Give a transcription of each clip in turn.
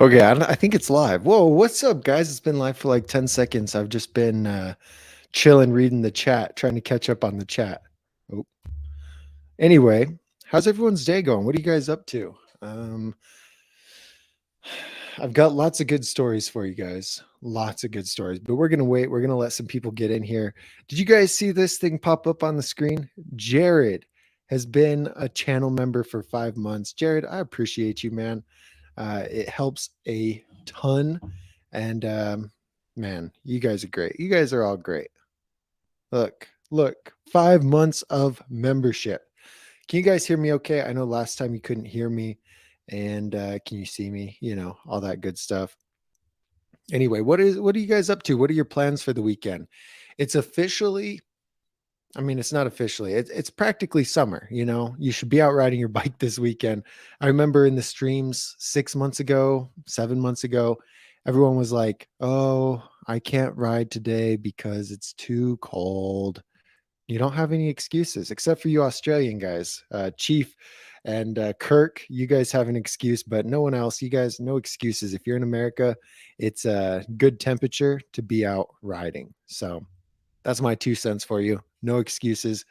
Okay, I think it's live. Whoa, what's up, guys? It's been live for like 10 seconds. I've just been chilling, reading the chat, trying to catch up on the chat. Oh. Anyway, how's everyone's day going? What are you guys up to? Um, I've got lots of good stories for you guys. Lots of good stories, but we're going to wait. We're going to let some people get in here. Did you guys see this thing pop up on the screen? Jared has been a channel member for 5 months. Jared, I appreciate you, man. It helps a ton. And man, you guys are great. You guys are all great. Look, 5 months of membership. Can you guys hear me okay? I know last time you couldn't hear me. And can you see me? You know, all that good stuff. Anyway, what are you guys up to? What are your plans for the weekend? It's officially, I mean, it's not officially, it's practically summer. You know, you should be out riding your bike this weekend. I remember in the streams 6 months ago, 7 months ago, everyone was like, oh, I can't ride today because it's too cold. You don't have any excuses except for you Australian guys. Chief and Kirk, you guys have an excuse, but no one else. You guys, no excuses. If you're in America, it's a good temperature to be out riding. So that's my 2 cents for you. No excuses.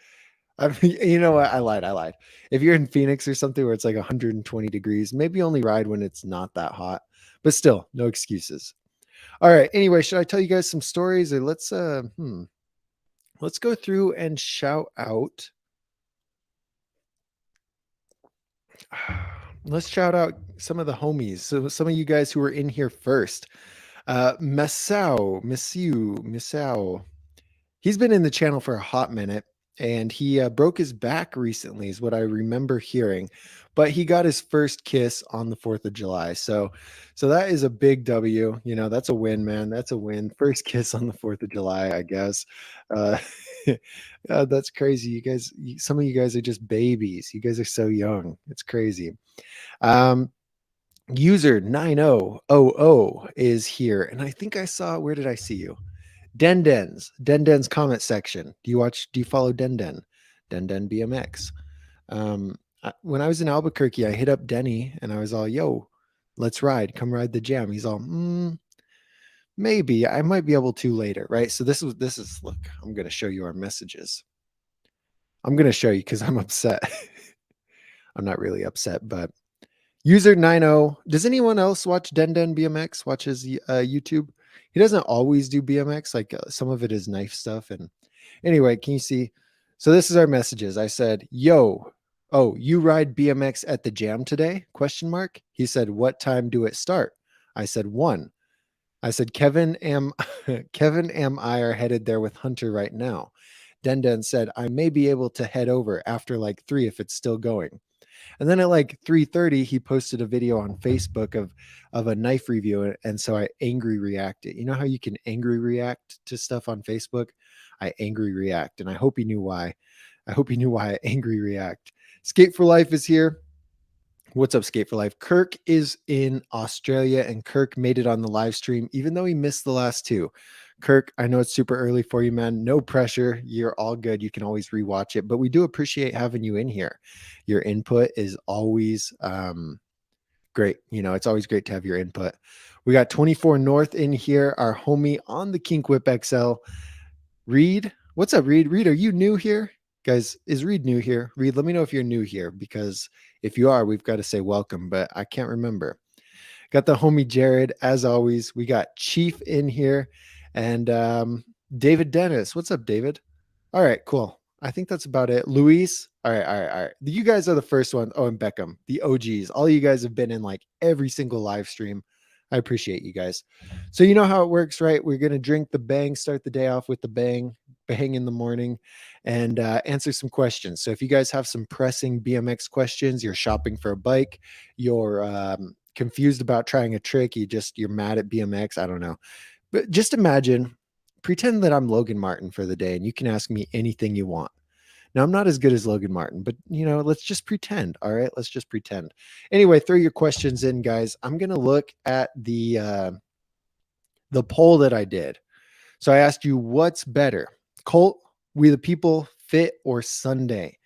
I mean, you know what? I lied. If you're in Phoenix or something where it's like 120 degrees, maybe only ride when it's not that hot, but still, no excuses. All right. Anyway, should I tell you guys some stories, or let's go through and shout out. Let's shout out some of the homies. So some of you guys who were in here first. Masao. He's been in the channel for a hot minute, and he broke his back recently, is what I remember hearing. But he got his first kiss on the 4th of July. So that is a big W. You know, that's a win, man. That's a win. First kiss on the 4th of July, I guess. Uh, that's crazy. You guys, some of you guys are just babies. You guys are so young. It's crazy. Um, User 9000 is here. And I think I saw, where did I see you? Denden's comment section. Do you follow Denden BMX? When I was in Albuquerque, I hit up Denny and I was all, yo, let's ride, come ride the jam. He's all, maybe I might be able to later, right? So this is look, I'm gonna show you our messages. I'm gonna show you because I'm upset. I'm not really upset, but user 90, does anyone else watch Denden BMX? Watches YouTube? He doesn't always do BMX, like some of it is knife stuff. And anyway, can you see? So this is our messages. I said, yo, oh, you ride BMX at the jam today? Question mark. He said, what time do it start? I said 1. I said, Kevin am I are headed there with Hunter right now. Denden said, I may be able to head over after like 3 if it's still going. And then at like 3:30, he posted a video on Facebook of a knife review, and so I angry reacted. You know how you can angry react to stuff on Facebook? I angry react, and I hope he knew why. I hope he knew why I angry react. Skate for Life is here. What's up, Skate for Life? Kirk is in Australia, and Kirk made it on the live stream, even though he missed the last 2. Kirk, I know it's super early for you, man. No pressure. You're all good. You can always rewatch it, but we do appreciate having you in here. Your input is always great. You know, it's always great to have your input. We got 24 North in here, our homie on the Kink Whip XL. Reed, what's up, Reed? Reed, are you new here? Guys, is Reed new here? Reed, let me know if you're new here, because if you are, we've got to say welcome, but I can't remember. Got the homie Jared, as always. We got Chief in here, and David Dennis. What's up, David? All right, cool. I think that's about it. Luis. All right. You guys are the first one. Oh, and Beckham, the OGs. All you guys have been in like every single live stream. I appreciate you guys. So you know how it works, right? We're going to drink the bang, start the day off with the bang in the morning, and answer some questions. So if you guys have some pressing BMX questions, you're shopping for a bike, you're confused about trying a trick, you're mad at BMX, I don't know. But just pretend that I'm Logan Martin for the day, and you can ask me anything you want. Now, I'm not as good as Logan Martin, but, you know, let's just pretend. All right, let's just pretend. Anyway, throw your questions in, guys. I'm going to look at the poll that I did. So I asked you, what's better, Colt, We the People, Fit, or Sunday?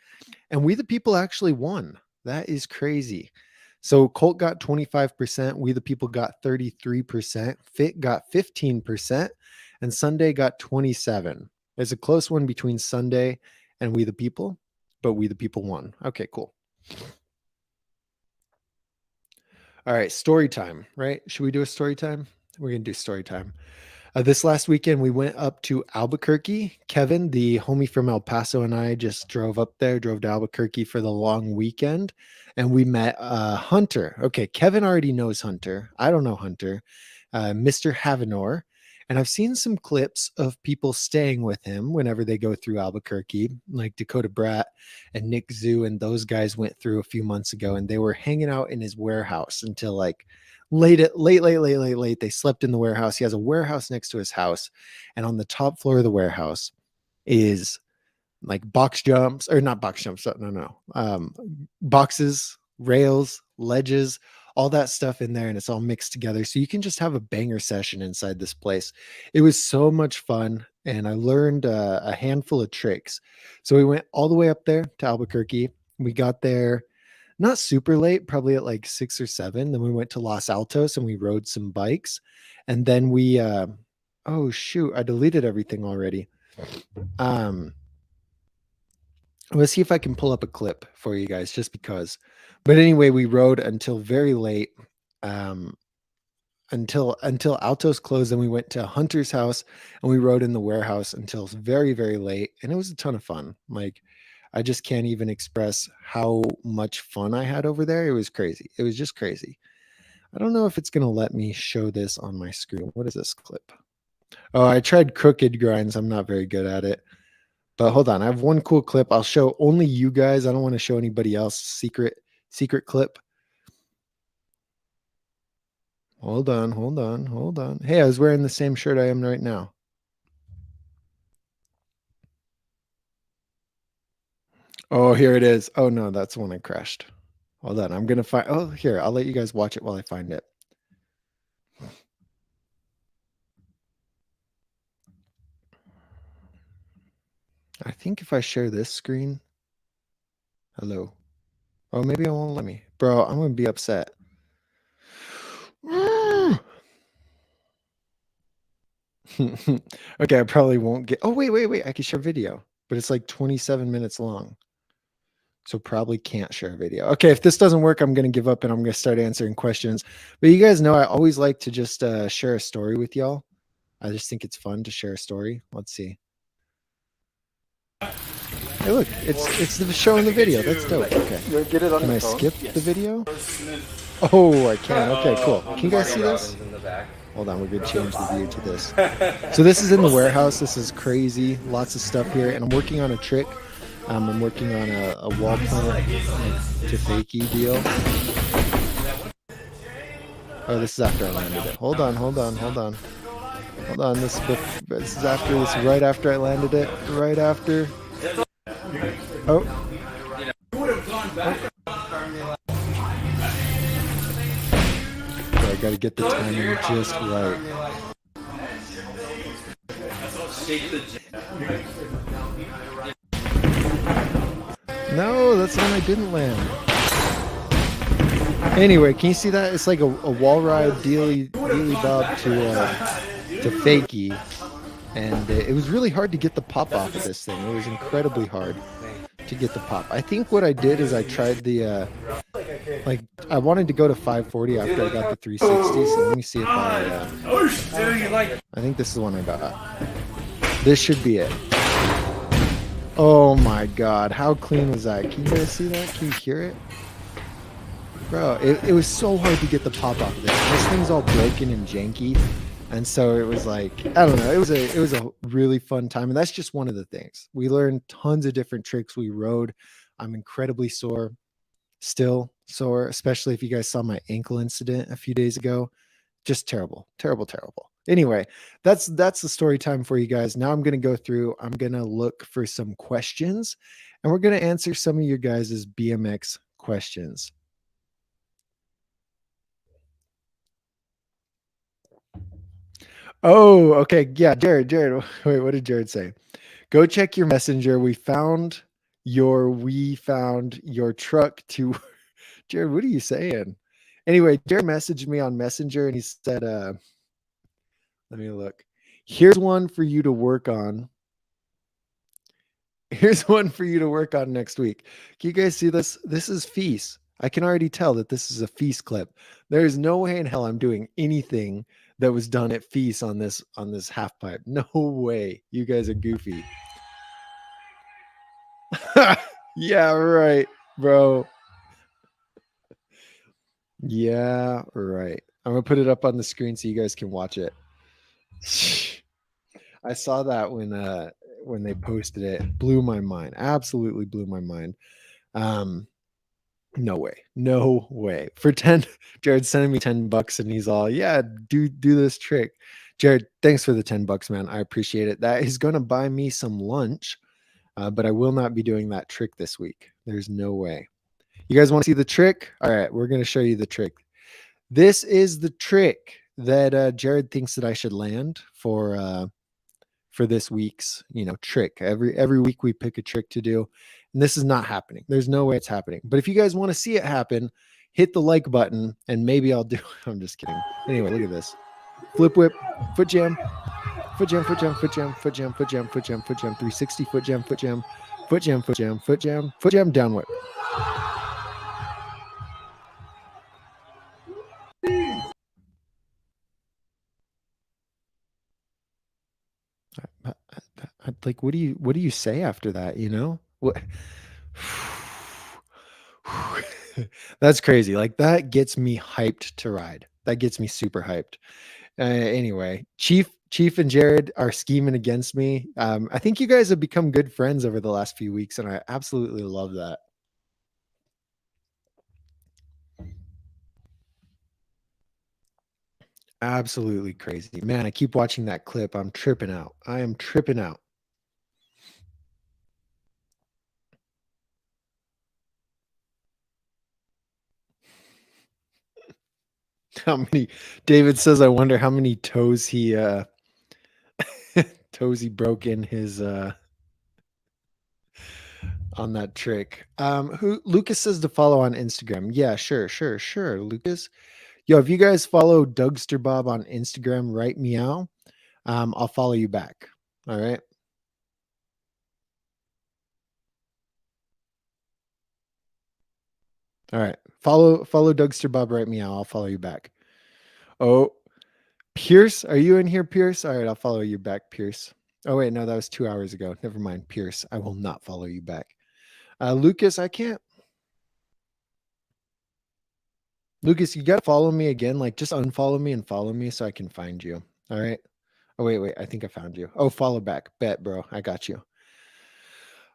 And We the People actually won. That is crazy. So Colt got 25%, We the People got 33%, Fit got 15%, and Sunday got 27%. There's a close one between Sunday and We the People, but We the People won. Okay, cool. All right, story time, right? Should we do a story time? We're going to do story time. This last weekend, we went up to Albuquerque. Kevin, the homie from El Paso, and I just drove to Albuquerque for the long weekend, and we met Hunter. Okay, Kevin already knows Hunter. I don't know Hunter, Mr. Havanor. And I've seen some clips of people staying with him whenever they go through Albuquerque, like Dakota Brat and Nick Zoo, and those guys went through a few months ago, and they were hanging out in his warehouse until like late. They slept in the warehouse. He has a warehouse next to his house, and on the top floor of the warehouse is like box jumps, or not box jumps. No. Boxes, rails, ledges, all that stuff in there, and it's all mixed together. So you can just have a banger session inside this place. It was so much fun, and I learned a handful of tricks. So we went all the way up there to Albuquerque. We got there not super late, probably at like 6 or 7. Then we went to Los Altos and we rode some bikes. And then we oh shoot, I deleted everything already. Let's see if I can pull up a clip for you guys just because. But anyway, we rode until very late. Until Altos closed, and we went to Hunter's house and we rode in the warehouse until very, very late. And it was a ton of fun. Like, I just can't even express how much fun I had over there. It was crazy. It was just crazy. I don't know if it's going to let me show this on my screen. What is this clip? Oh, I tried crooked grinds. I'm not very good at it. But hold on. I have one cool clip. I'll show only you guys. I don't want to show anybody else. Secret clip. Hold on. Hey, I was wearing the same shirt I am right now. Oh, here it is. Oh no, that's the one I crashed. Hold on. I'm going to find, oh, here, I'll let you guys watch it while I find it. I think if I share this screen, hello. Oh, maybe it won't let me. Bro, I'm going to be upset. Okay, I probably won't get, oh, wait. I can share video, but it's like 27 minutes long. So probably can't share a video. Okay, if this doesn't work, I'm going to give up and I'm going to start answering questions. But you guys know I always like to just share a story with y'all. I just think it's fun to share a story. Let's see. Hey, look, it's the show in the video. That's dope. Okay. Can I skip the video? Oh, I can. Okay, cool. Can you guys see this? Hold on, we're going to change the view to this. So this is in the warehouse. This is crazy. Lots of stuff here. And I'm working on a trick. I'm working on a wall plant to fakie deal. Oh, this is after I landed it. Hold on. This is after this. Right after I landed it. Right after. Oh. Okay, I gotta get the timing just right. No, that's the one I didn't land. Anyway, can you see that? It's like a wall ride dealy bob to fakie. And it was really hard to get the pop off of this thing. It was incredibly hard to get the pop. I think what I did is I tried the, like, I wanted to go to 540 after I got the 360. So let me see if I think this is the one I got. This should be it. Oh my God. How clean was that? Can you guys see that? Can you hear it? Bro, it was so hard to get the pop off of this. This thing's all broken and janky. And so it was like, I don't know, it was a really fun time. And that's just one of the things. We learned tons of different tricks. We rode. I'm incredibly sore, still sore, especially if you guys saw my ankle incident a few days ago. Just terrible. Anyway, that's the story time for you guys. Now I'm going to go through, I'm going to look for some questions, and we're going to answer some of your guys' BMX questions. Oh, okay. Yeah, Jared. Wait, what did Jared say? Go check your messenger. We found your truck to Jared, what are you saying? Anyway, Jared messaged me on Messenger and he said, let me look. Here's one for you to work on. Here's one for you to work on next week. Can you guys see this? This is Feast. I can already tell that this is a Feast clip. There is no way in hell I'm doing anything that was done at Feast on this half pipe. No way. You guys are goofy. Yeah, right, bro. Yeah, right. I'm gonna put it up on the screen so you guys can watch it. I saw that when they posted it. Blew my mind. Absolutely blew my mind. No way. No way. For 10, Jared sending me $10 and he's all, yeah, do this trick. Jared, thanks for the $10, man. I appreciate it. That is gonna buy me some lunch. But I will not be doing that trick this week. There's no way. You guys want to see the trick? All right, we're going to show you the trick. This is the trick that Jared thinks that I should land for this week's trick. Every week we pick a trick to do, and this is not happening. There's no way it's happening. But if you guys want to see it happen, hit the like button, and maybe I'll do. I'm just kidding. Anyway, look at this: flip whip, foot jam, foot jam, foot jam, foot jam, foot jam, foot jam, foot jam, foot jam, 360 foot jam, foot jam, foot jam, foot jam, foot jam, foot jam, down whip. Like, what do you say after that? What? That's crazy. Like, that gets me hyped to ride. That gets me super hyped. Anyway, Chief and Jared are scheming against me. I think you guys have become good friends over the last few weeks, and I absolutely love that. Absolutely crazy. Man, I keep watching that clip. I'm tripping out. I am tripping out. How many David says I wonder how many toes he broke in his on that trick. Who Lucas says to follow on Instagram. Yeah, sure, Lucas. Yo, if you guys follow Dougster Bob on Instagram, right meow. I'll follow you back. All right. All right. Follow Dougster Bob, right meow. I'll follow you back. Oh, Pierce, are you in here, Pierce? All right, I'll follow you back, Pierce. Oh wait, no, that was 2 hours ago. Never mind, Pierce. I will not follow you back. Lucas, I can't. Lucas, you got to follow me again. Like, just unfollow me and follow me so I can find you. All right. Oh, wait. I think I found you. Oh, follow back. Bet, bro. I got you.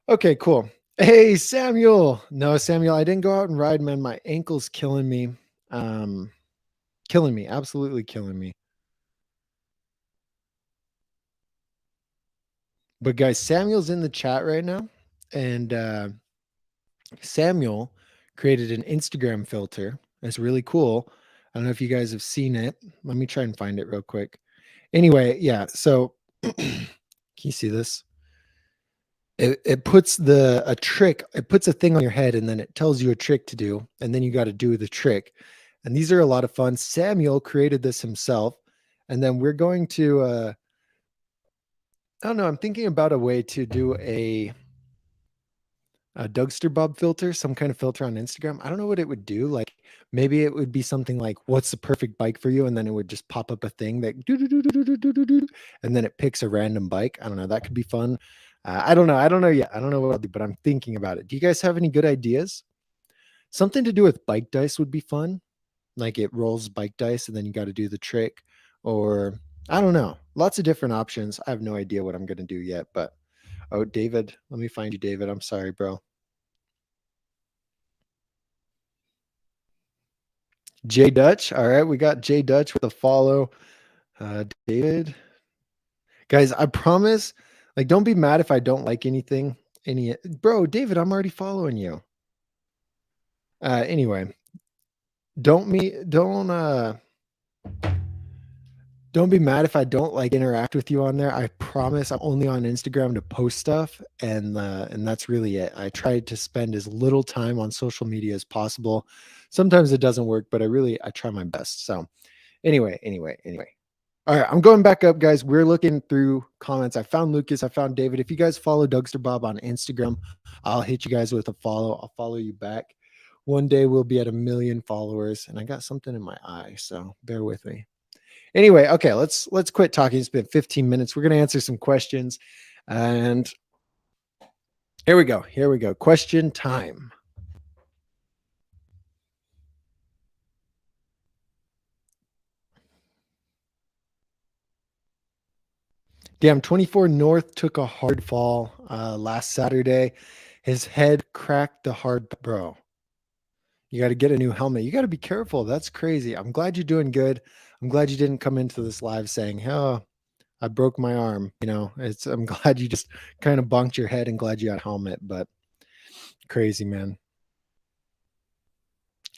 Okay, cool. Hey, Samuel. No, Samuel, I didn't go out and ride, man. My ankle's killing me. Killing me. Absolutely killing me. But guys, Samuel's in the chat right now. And Samuel created an Instagram filter. It's really cool. I don't know if you guys have seen it. Let me try and find it real quick. Anyway, yeah. So can you see this? It puts a trick. It puts a thing on your head, and then it tells you a trick to do, and then you got to do the trick. And these are a lot of fun. Samuel created this himself, and then we're going to. I don't know. I'm thinking about a way to do a Dougster Bob filter, some kind of filter on Instagram. I don't know what it would do. Like, maybe it would be something like, "What's the perfect bike for you?" And then it would just pop up a thing that and then it picks a random bike. I don't know. That could be fun. I don't know. I don't know yet. I don't know what I'll do, but I'm thinking about it. Do you guys have any good ideas? Something to do with bike dice would be fun. Like, it rolls bike dice and then you got to do the trick. Or I don't know. Lots of different options. I have no idea what I'm going to do yet, but oh, David, let me find you, David. I'm sorry, bro. Jay Dutch. All right, we got Jay Dutch with a follow. David. Guys, I promise, like, don't be mad if I don't like anything. Bro, David, I'm already following you. Anyway, don't Don't be mad if I don't like interact with you on there. I promise I'm only on Instagram to post stuff, and that's really it. I try to spend as little time on social media as possible. Sometimes it doesn't work, but I try my best. So anyway. All right, I'm going back up, guys. We're looking through comments. I found Lucas. I found David. If you guys follow Dougster Bob on Instagram, I'll hit you guys with a follow. I'll follow you back. One day we'll be at 1 million followers, and I got something in my eye, so bear with me. Anyway, okay, let's quit talking. It's been 15 minutes. We're gonna answer some questions, and here we go. Here we go. Question time. Damn, 24 North took a hard fall last Saturday. His head cracked the hard, bro. You got to get a new helmet. You got to be careful. That's crazy. I'm glad you're doing good. I'm glad you didn't come into this live saying, "Oh, I broke my arm." You know, I'm glad you just kind of bonked your head and glad you got a helmet, but crazy, man.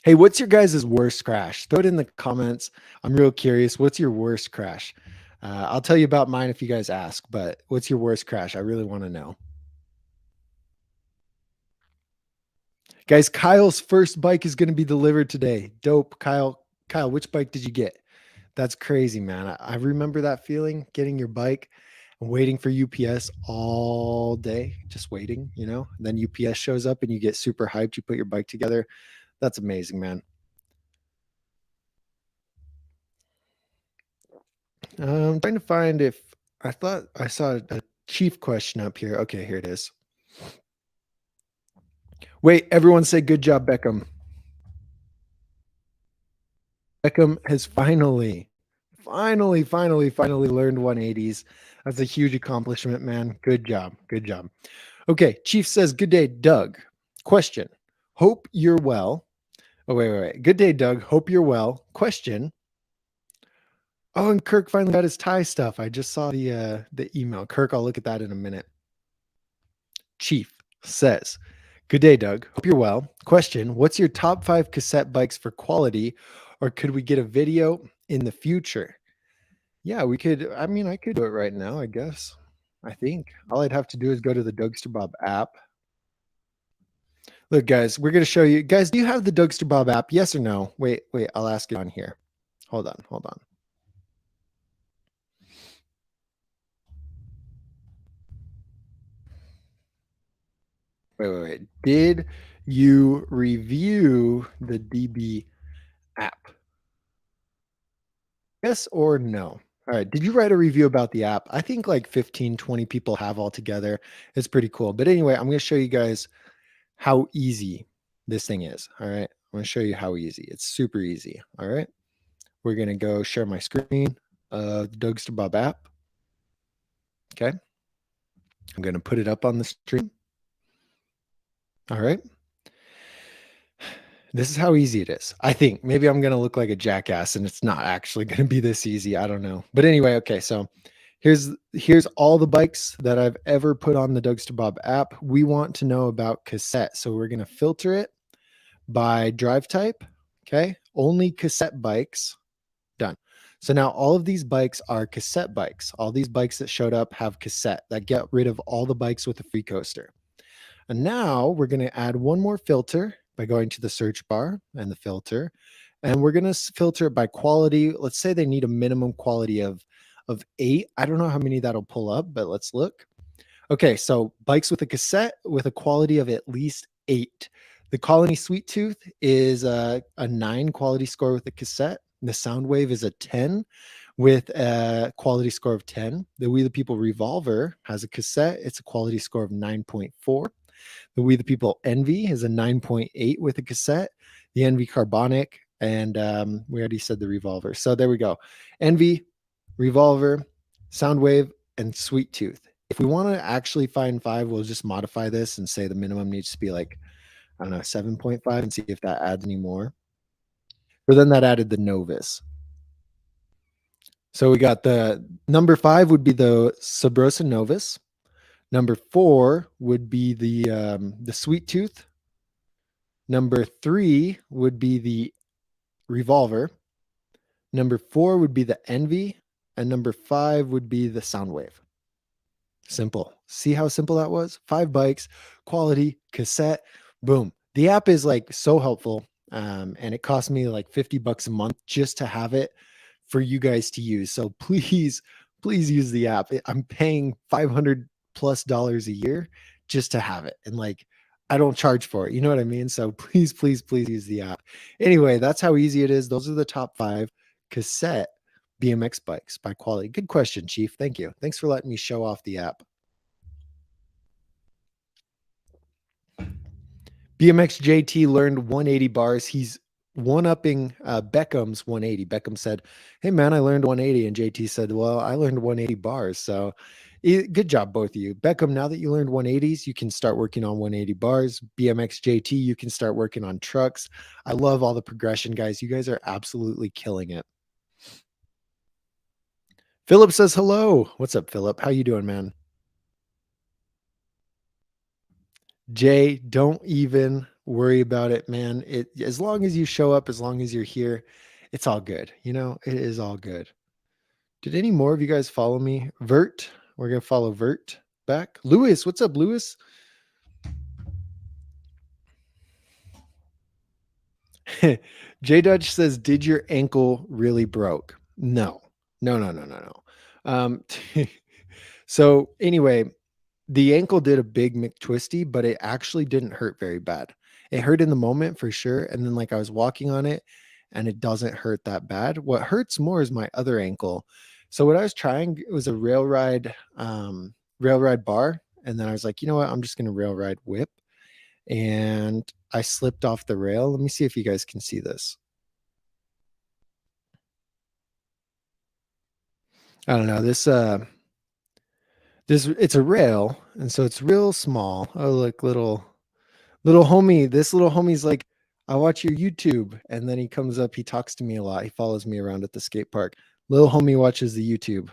Hey, what's your guys' worst crash? Throw it in the comments. I'm real curious. What's your worst crash? I'll tell you about mine if you guys ask, but what's your worst crash? I really want to know. Guys, Kyle's first bike is going to be delivered today. Dope. Kyle, which bike did you get? That's crazy, man. I remember that feeling, getting your bike and waiting for UPS all day, just waiting, you know? And then UPS shows up and you get super hyped. You put your bike together. That's amazing, man. I'm trying to find if I thought I saw a chief question up here. Okay, here it is. Wait, everyone say good job, Beckham. Beckham has finally learned 180s. That's a huge accomplishment, man. Good job. Good job. Okay, Chief says, good day, Doug. Question. Hope you're well. Oh, wait. Good day, Doug. Hope you're well. Question. Oh, and Kirk finally got his tie stuff. I just saw the email. Kirk, I'll look at that in a minute. Chief says, good day, Doug. Hope you're well. Question. What's your top 5 cassette bikes for quality, or could we get a video in the future? Yeah, we could. I mean, I could do it right now, I guess. I think all I'd have to do is go to the Dougster Bob app. Look, guys, we're going to show you. Guys, do you have the Dougster Bob app? Yes or no? Wait, I'll ask it on here. Hold on. Wait. Did you review the DB app? Yes or no? All right. Did you write a review about the app? I think like 15, 20 people have altogether. It's pretty cool. But anyway, I'm going to show you guys how easy this thing is. All right. I'm going to show you how easy. It's super easy. All right. We're going to go share my screen of the Dougster Bob app. Okay. I'm going to put it up on the stream. All right. This is how easy it is. I think maybe I'm going to look like a jackass and it's not actually going to be this easy. I don't know. But anyway, okay. So here's all the bikes that I've ever put on the Dougster Bob app. We want to know about cassette. So we're going to filter it by drive type. Okay. Only cassette bikes. Done. So now all of these bikes are cassette bikes. All these bikes that showed up have cassette. That get rid of all the bikes with a free coaster. And now we're going to add one more filter by going to the search bar and the filter. And we're going to filter it by quality. Let's say they need a minimum quality of 8. I don't know how many that'll pull up, but let's look. Okay, so bikes with a cassette with a quality of at least 8. The Colony Sweet Tooth is a 9 quality score with a cassette. The Soundwave is a 10 with a quality score of 10. The We the People Revolver has a cassette. It's a quality score of 9.4. The We the People Envy is a 9.8 with a cassette. The Envy Carbonic, and we already said the Revolver. So there we go. Envy, Revolver, Soundwave, and Sweet Tooth. If we want to actually find 5, we'll just modify this and say the minimum needs to be like, I don't know, 7.5 and see if that adds any more. But then that added the Novus. So we got the number 5 would be the Sabrosa Novus. Number 4 would be the Sweet Tooth. Number 3 would be the Revolver. Number 4 would be the Envy. And number 5 would be the Soundwave. Simple. See how simple that was? 5 bikes, quality, cassette, boom. The app is like so helpful. And it cost me like $50 a month just to have it for you guys to use. So please use the app. I'm paying $500+ a year just to have it. And like, I don't charge for it. You know what I mean? So please use the app. Anyway, that's how easy it is. Those are the top 5 cassette BMX bikes by quality. Good question, Chief. Thank you. Thanks for letting me show off the app. BMX JT learned 180 bars. He's one-upping Beckham's 180. Beckham said, "Hey man, I learned 180," and JT said, "Well, I learned 180 bars." So, good job, both of you. Beckham, now that you learned 180s, you can start working on 180 bars. BMX JT, you can start working on trucks. I love all the progression, guys. You guys are absolutely killing it. Philip says hello. What's up, Philip? How you doing, man? Jay, don't even worry about it, man. It as long as you show up, as long as you're here, it's all good. You know, it is all good. Did any more of you guys follow me? Vert, we're gonna follow Vert back. Lewis, what's up, Lewis? J Dutch says, "Did your ankle really broke?" No, no. Um, so anyway, the ankle did a big McTwisty, but it actually didn't hurt very bad. It hurt in the moment for sure. And then like I was walking on it and it doesn't hurt that bad. What hurts more is my other ankle. So what I was trying, it was a rail ride bar. And then I was like, you know what? I'm just going to rail ride whip. And I slipped off the rail. Let me see if you guys can see this. I don't know. This it's a rail, and so it's real small. Oh, look, little homie. This little homie's like, I watch your YouTube, and then he comes up. He talks to me a lot. He follows me around at the skate park. Little homie watches the YouTube.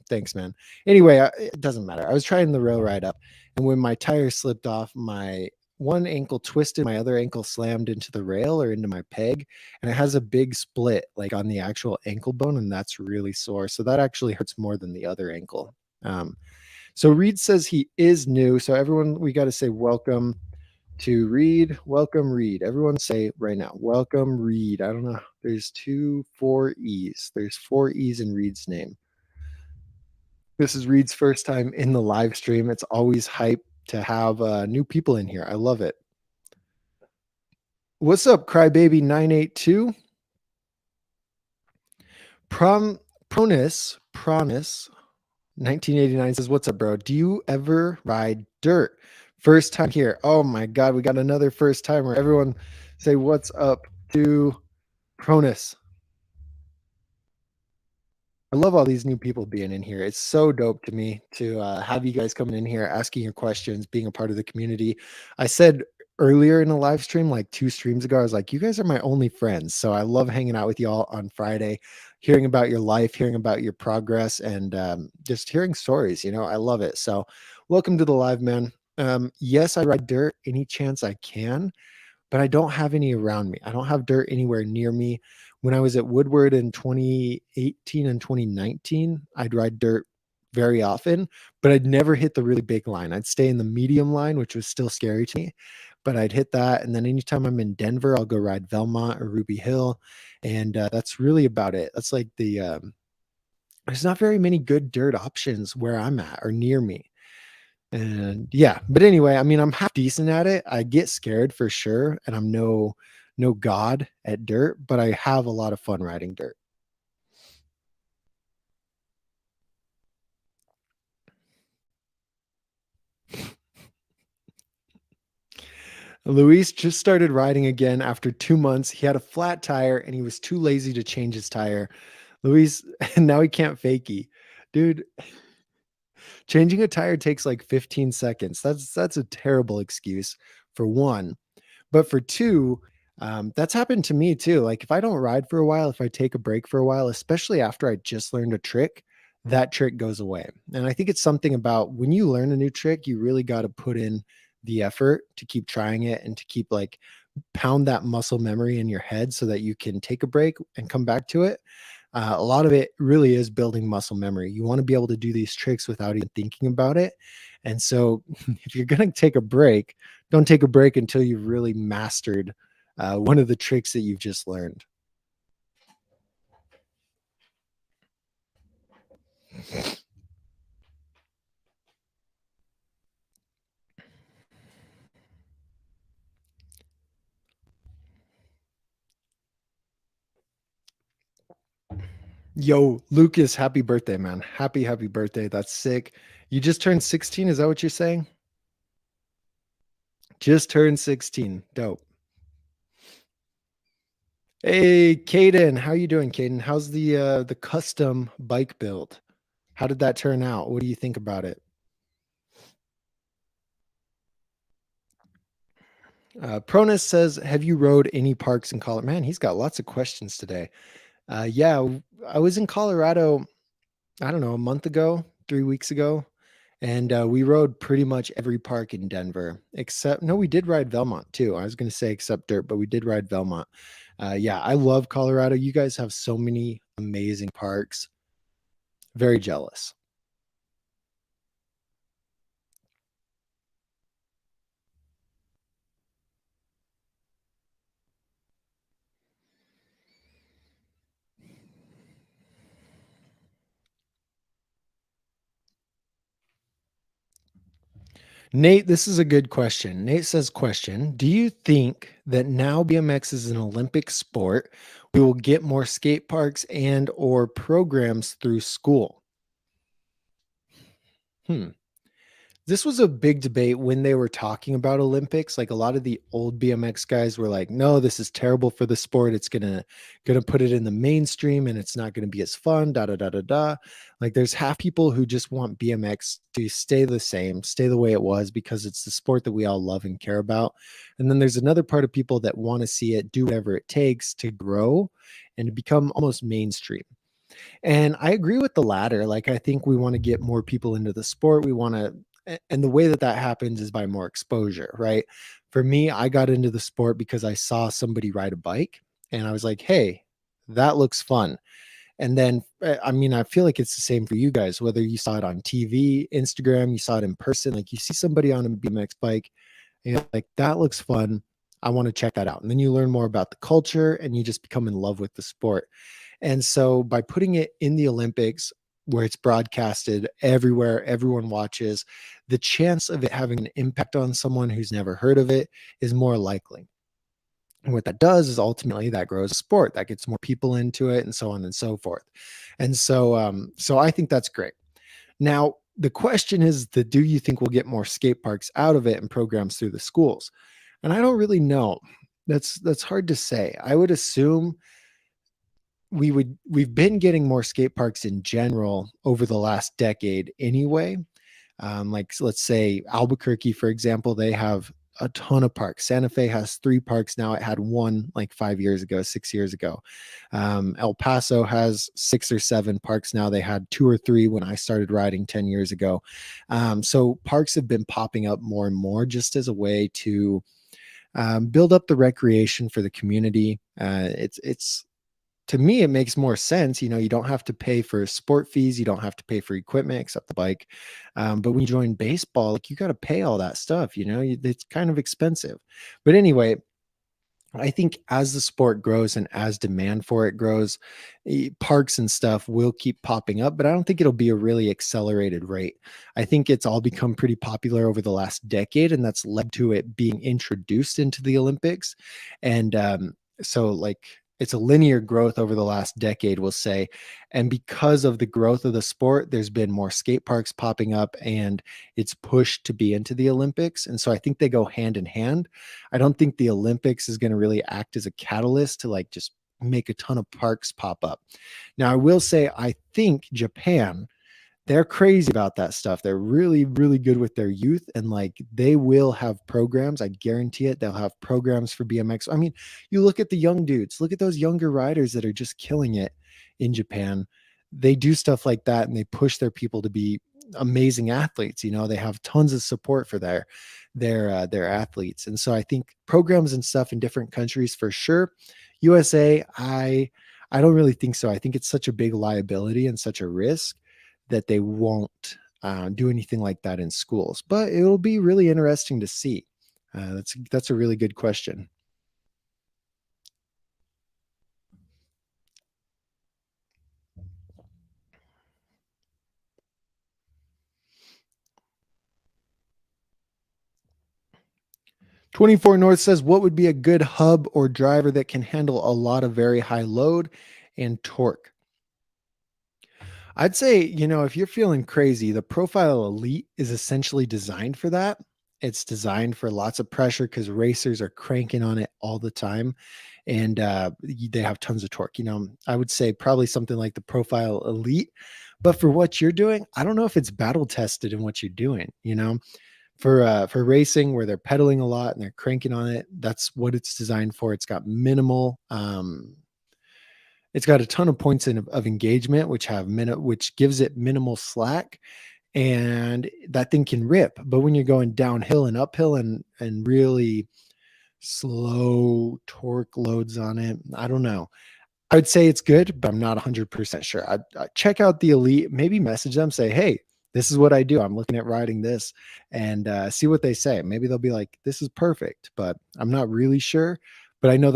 Thanks, man. Anyway, it doesn't matter. I was trying the rail ride up, and when my tire slipped off, my one ankle twisted, my other ankle slammed into the rail or into my peg, and it has a big split like on the actual ankle bone, and that's really sore. So that actually hurts more than the other ankle. So Reed says he is new. So everyone, we got to say welcome to Reed. Welcome, Reed. Everyone say right now, welcome, Reed. I don't know. There's 4 E's. There's 4 E's in Reed's name. This is Reed's first time in the live stream. It's always hype to have new people in here. I love it. What's up, Crybaby982? Pronis 1989 says, "What's up, bro? Do you ever ride dirt?" First time here. Oh my God, we got another first timer. Everyone say what's up to Pronis. I love all these new people being in here. It's so dope to me to have you guys coming in here, asking your questions, being a part of the community. I said earlier in a live stream, like 2 streams ago, I was like, you guys are my only friends. So I love hanging out with y'all on Friday, hearing about your life, hearing about your progress, and just hearing stories. You know, I love it. So welcome to the live, man. Yes, I ride dirt any chance I can, but I don't have any around me. I don't have dirt anywhere near me. When I was at Woodward in 2018 and 2019, I'd ride dirt very often, but I'd never hit the really big line. I'd stay in the medium line, which was still scary to me, but I'd hit that. And then anytime I'm in Denver, I'll go ride Velmont or Ruby Hill. And that's really about it. That's like there's not very many good dirt options where I'm at or near me. And yeah, but anyway, I mean, I'm half decent at it. I get scared for sure, and I'm no god at dirt, but I have a lot of fun riding dirt. Luis just started riding again after 2 months. He had a flat tire and he was too lazy to change his tire. Luis, and now he can't fakie. Dude, changing a tire takes like 15 seconds. That's a terrible excuse for one. But for two, that's happened to me too. Like if I don't ride for a while, if I take a break for a while, especially after I just learned a trick, that trick goes away. And I think it's something about when you learn a new trick, you really got to put in the effort to keep trying it and to keep like pound that muscle memory in your head so that you can take a break and come back to it. A lot of it really is building muscle memory. You want to be able to do these tricks without even thinking about it. And so, if you're going to take a break, don't take a break until you've really mastered one of the tricks that you've just learned. Yo, Lucas, happy birthday, man. Happy birthday. That's sick. You just turned 16. Is that what you're saying? Just turned 16. Dope. Hey, Caden, how you doing, Caden? How's the custom bike build? How did that turn out? What do you think about it? Pronus says, "Have you rode any parks in Colorado?" Man, he's got lots of questions today. Yeah, I was in Colorado, I don't know, a month ago, 3 weeks ago, and we rode pretty much every park in Denver, except no, we did ride Velmont too. I was going to say except dirt, but we did ride Velmont. Yeah, I love Colorado. You guys have so many amazing parks. Very jealous. Nate, this is a good question. Nate says, question, do you think that now BMX is an Olympic sport, we will get more skate parks and or programs through school? Hmm. This was a big debate when they were talking about Olympics. Like a lot of the old BMX guys were like, "No, this is terrible for the sport. It's gonna put it in the mainstream, and it's not gonna be as fun." Da da da da da. Like there's half people who just want BMX to stay the same, stay the way it was because it's the sport that we all love and care about. And then there's another part of people that want to see it do whatever it takes to grow and to become almost mainstream. And I agree with the latter. Like, I think we want to get more people into the sport. We want to, and the way that that happens is by more exposure, right? For me, I got into the sport because I saw somebody ride a bike and I was like, hey, that looks fun. And then, I mean, I feel like it's the same for you guys, whether you saw it on TV, Instagram, you saw it in person, like you see somebody on a BMX bike, and you're like, that looks fun. I want to check that out. And then you learn more about the culture and you just become in love with the sport. And so by putting it in the Olympics, where it's broadcasted everywhere, everyone watches, the chance of it having an impact on someone who's never heard of it is more likely. And what that does is ultimately that grows a sport, that gets more people into it, and so on and so forth. And so, so I think that's great. Now, the question is that do you think we'll get more skate parks out of it and programs through the schools? And I don't really know. That's hard to say. I would assume we've been getting more skate parks in general over the last decade anyway. Like let's say Albuquerque, for example, they have a ton of parks. Santa Fe has 3 parks now. It had one like 5 years ago, 6 years ago. El Paso has 6 or 7 parks now. They had 2 or 3 when I started riding 10 years ago. So parks have been popping up more and more just as a way to build up the recreation for the community. It's to me, it makes more sense. You know, you don't have to pay for sport fees. You don't have to pay for equipment except the bike. But when you join baseball, like you got to pay all that stuff, it's kind of expensive. But anyway, I think as the sport grows and as demand for it grows, parks and stuff will keep popping up, but I don't think it'll be a really accelerated rate. I think it's all become pretty popular over the last decade, and that's led to it being introduced into the Olympics. And so, like, it's a linear growth over the last decade, we'll say. And because of the growth of the sport, there's been more skate parks popping up and it's pushed to be into the Olympics. And so I think they go hand in hand. I don't think the Olympics is going to really act as a catalyst to like just make a ton of parks pop up. Now, I will say, I think Japan, they're crazy about that stuff. They're really, really good with their youth, and like they will have programs. I guarantee it. They'll have programs for BMX. I mean, you look at the young dudes, look at those younger riders that are just killing it in Japan. They do stuff like that and they push their people to be amazing athletes. They have tons of support for their athletes. And so I think programs and stuff in different countries for sure. USA, I don't really think so. I think it's such a big liability and such a risk that they won't do anything like that in schools. But it'll be really interesting to see. That's a really good question. 24 North says, what would be a good hub or driver that can handle a lot of very high load and torque? I'd say, if you're feeling crazy, the Profile Elite is essentially designed for that. It's designed for lots of pressure because racers are cranking on it all the time, and they have tons of torque. I would say probably something like the Profile Elite. But for what you're doing, I don't know if it's battle tested in what you're doing. For racing where they're pedaling a lot and they're cranking on it, that's what it's designed for. It's got a ton of points of engagement, which gives it minimal slack, and that thing can rip. But when you're going downhill and uphill and really slow torque loads on it, I don't know. I would say it's good, but I'm not 100% sure. I'd check out the Elite, maybe message them, say, hey, this is what I do. I'm looking at riding this, and see what they say. Maybe they'll be like, this is perfect, but I'm not really sure. But I know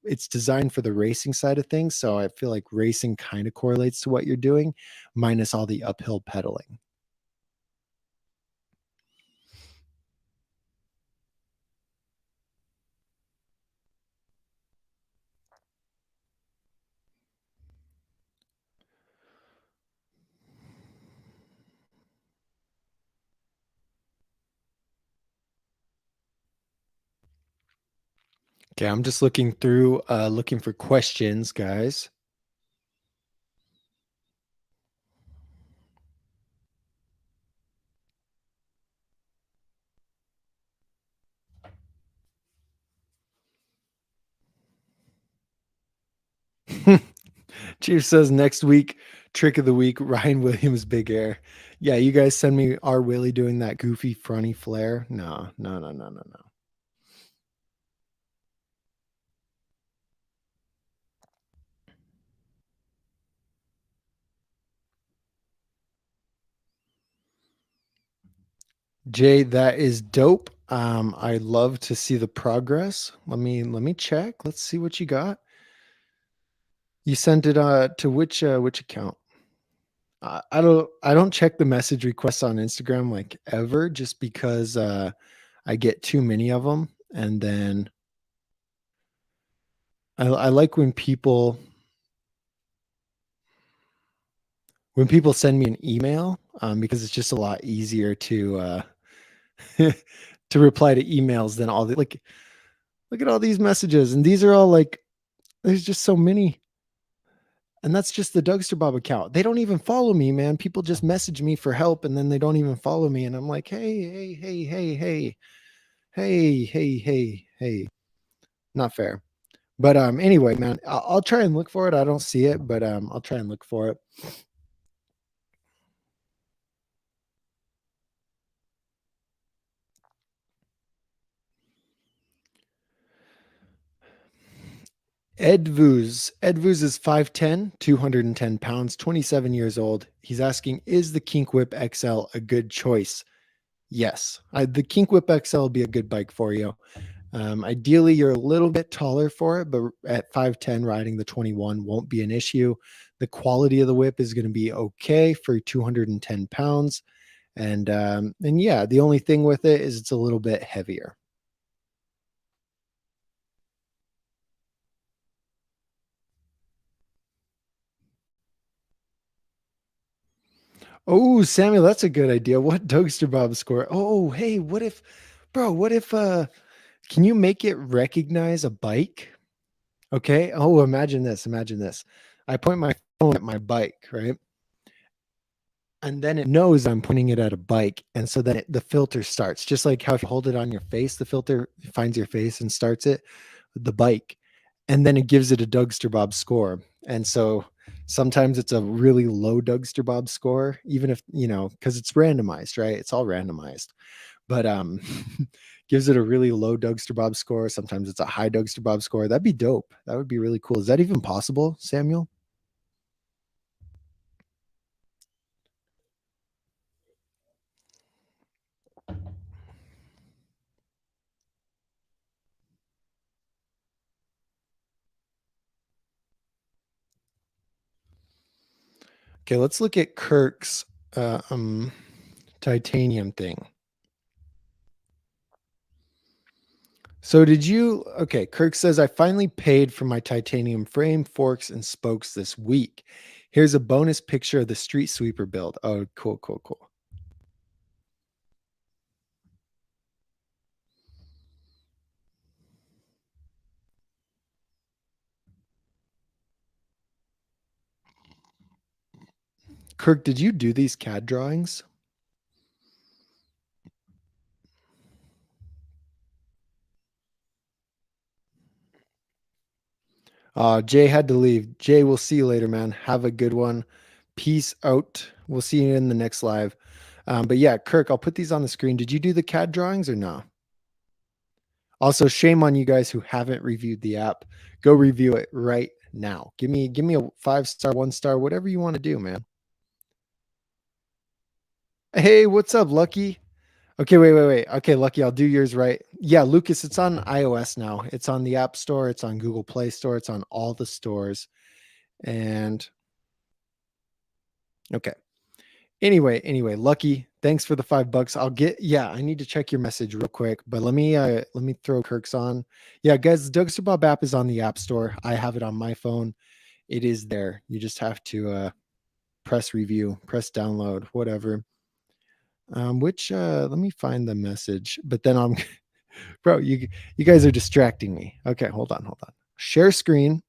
it's designed for the racing side of things. So I feel like racing kind of correlates to what you're doing, minus all the uphill pedaling. Okay, I'm just looking through, looking for questions, guys. Chief says next week, trick of the week, Ryan Williams big air. Yeah, you guys send me our Willie doing that goofy fronty flare. No, no, no, no, no, no. Jay, that is dope. I love to see the progress. Let me check. Let's see what you got. You sent it to which account? I don't check the message requests on Instagram like ever, just because I get too many of them, and then I like when people send me an email, because it's just a lot easier to to reply to emails than all the like. Look at all these messages, and these are all like, there's just so many. And that's just the Dougster Bob account. They don't even follow me, man. People just message me for help, and then they don't even follow me. And I'm like, hey, hey, hey, hey, hey, hey, hey, hey, hey. Not fair. But anyway, man, I'll try and look for it. I don't see it, but I'll try and look for it. Ed Vuz is 5'10", 210 pounds, 27 years old. He's asking, is the Kink Whip XL a good choice? Yes. The Kink Whip XL will be a good bike for you. Ideally, you're a little bit taller for it, but at 5'10", riding the 21 won't be an issue. The quality of the whip is going to be okay for 210 pounds. And yeah, the only thing with it is it's a little bit heavier. Oh, Samuel, that's a good idea. What Doagster Bob score? Oh, hey, what if can you make it recognize a bike? Okay. Oh, imagine this. Imagine this. I point my phone at my bike, right? And then it knows I'm pointing it at a bike. And so then the filter starts, just like how if you hold it on your face, the filter finds your face and starts it, the bike. And then it gives it a Dougster Bob score. And so sometimes it's a really low Dougster Bob score, even if, because it's randomized, right? It's all randomized. but gives it a really low Dougster Bob score. Sometimes it's a high Dougster Bob score. That'd be dope. That would be really cool. Is that even possible, Samuel? Okay, let's look at Kirk's uh, um, titanium thing. So did you okay, Kirk says I finally paid for my titanium frame, forks, and spokes this week. Here's a bonus picture of the street sweeper build. Oh, cool, cool, cool. Kirk, did you do these CAD drawings? Jay had to leave. Jay, we'll see you later, man. Have a good one. Peace out. We'll see you in the next live. But yeah, Kirk, I'll put these on the screen. Did you do the CAD drawings or no? Also, shame on you guys who haven't reviewed the app. Go review it right now. Give me a 5-star, 1-star, whatever you want to do, man. Hey, what's up, Lucky? Okay, wait. Okay, Lucky, I'll do yours right. Yeah, Lucas, it's on iOS now. It's on the App Store, it's on Google Play Store, it's on all the stores. And okay. Anyway, Lucky, thanks for the $5. I need to check your message real quick, but let me throw Kirk's on. Yeah, guys, the Dougster Bob app is on the App Store. I have it on my phone. It is there. You just have to press review, press download, whatever. Which let me find the message, but then I'm bro, you guys are distracting me. Okay, hold on. Share screen.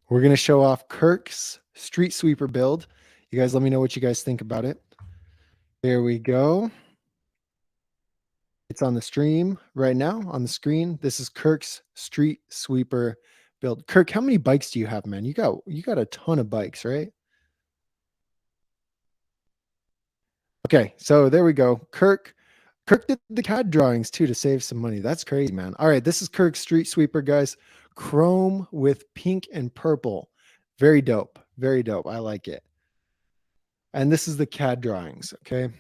We're gonna show off Kirk's street sweeper build. You guys let me know what you guys think about it. There we go. It's on the stream right now on the screen. This is Kirk's street sweeper build. Kirk, how many bikes do you have, man? You got a ton of bikes, right? Okay, so there we go. Kirk did the CAD drawings too to save some money. That's crazy, man. All right, this is Kirk's street sweeper, guys. Chrome with pink and purple. Very dope. Very dope. I like it. And this is the CAD drawings. Okay.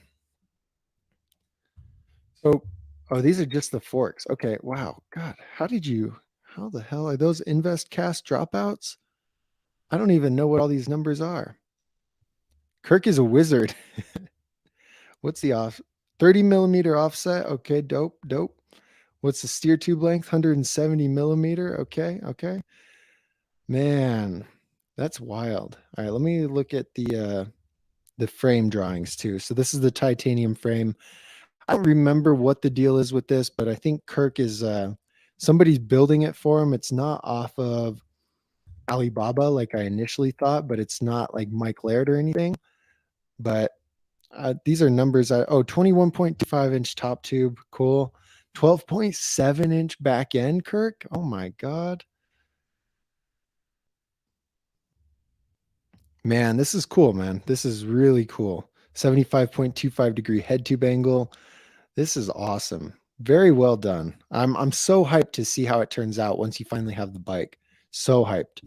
So, oh, these are just the forks. Okay. Wow. God, how the hell are those invest cast dropouts? I don't even know what all these numbers are. Kirk is a wizard. What's the 30 millimeter offset? Okay. Dope. What's the steer tube length? 170 millimeter. Okay. Man, that's wild. All right. Let me look at the frame drawings too. So this is the titanium frame. I don't remember what the deal is with this, but I think Kirk is somebody's building it for him. It's not off of Alibaba like I initially thought, but it's not like Mike Laird or anything. But these are numbers. 21.25-inch top tube. Cool. 12.7-inch back end, Kirk. Oh my God. Man, this is cool, man. This is really cool. 75.25-degree head tube angle. This is awesome. Very well done. I'm so hyped to see how it turns out once you finally have the bike. So hyped.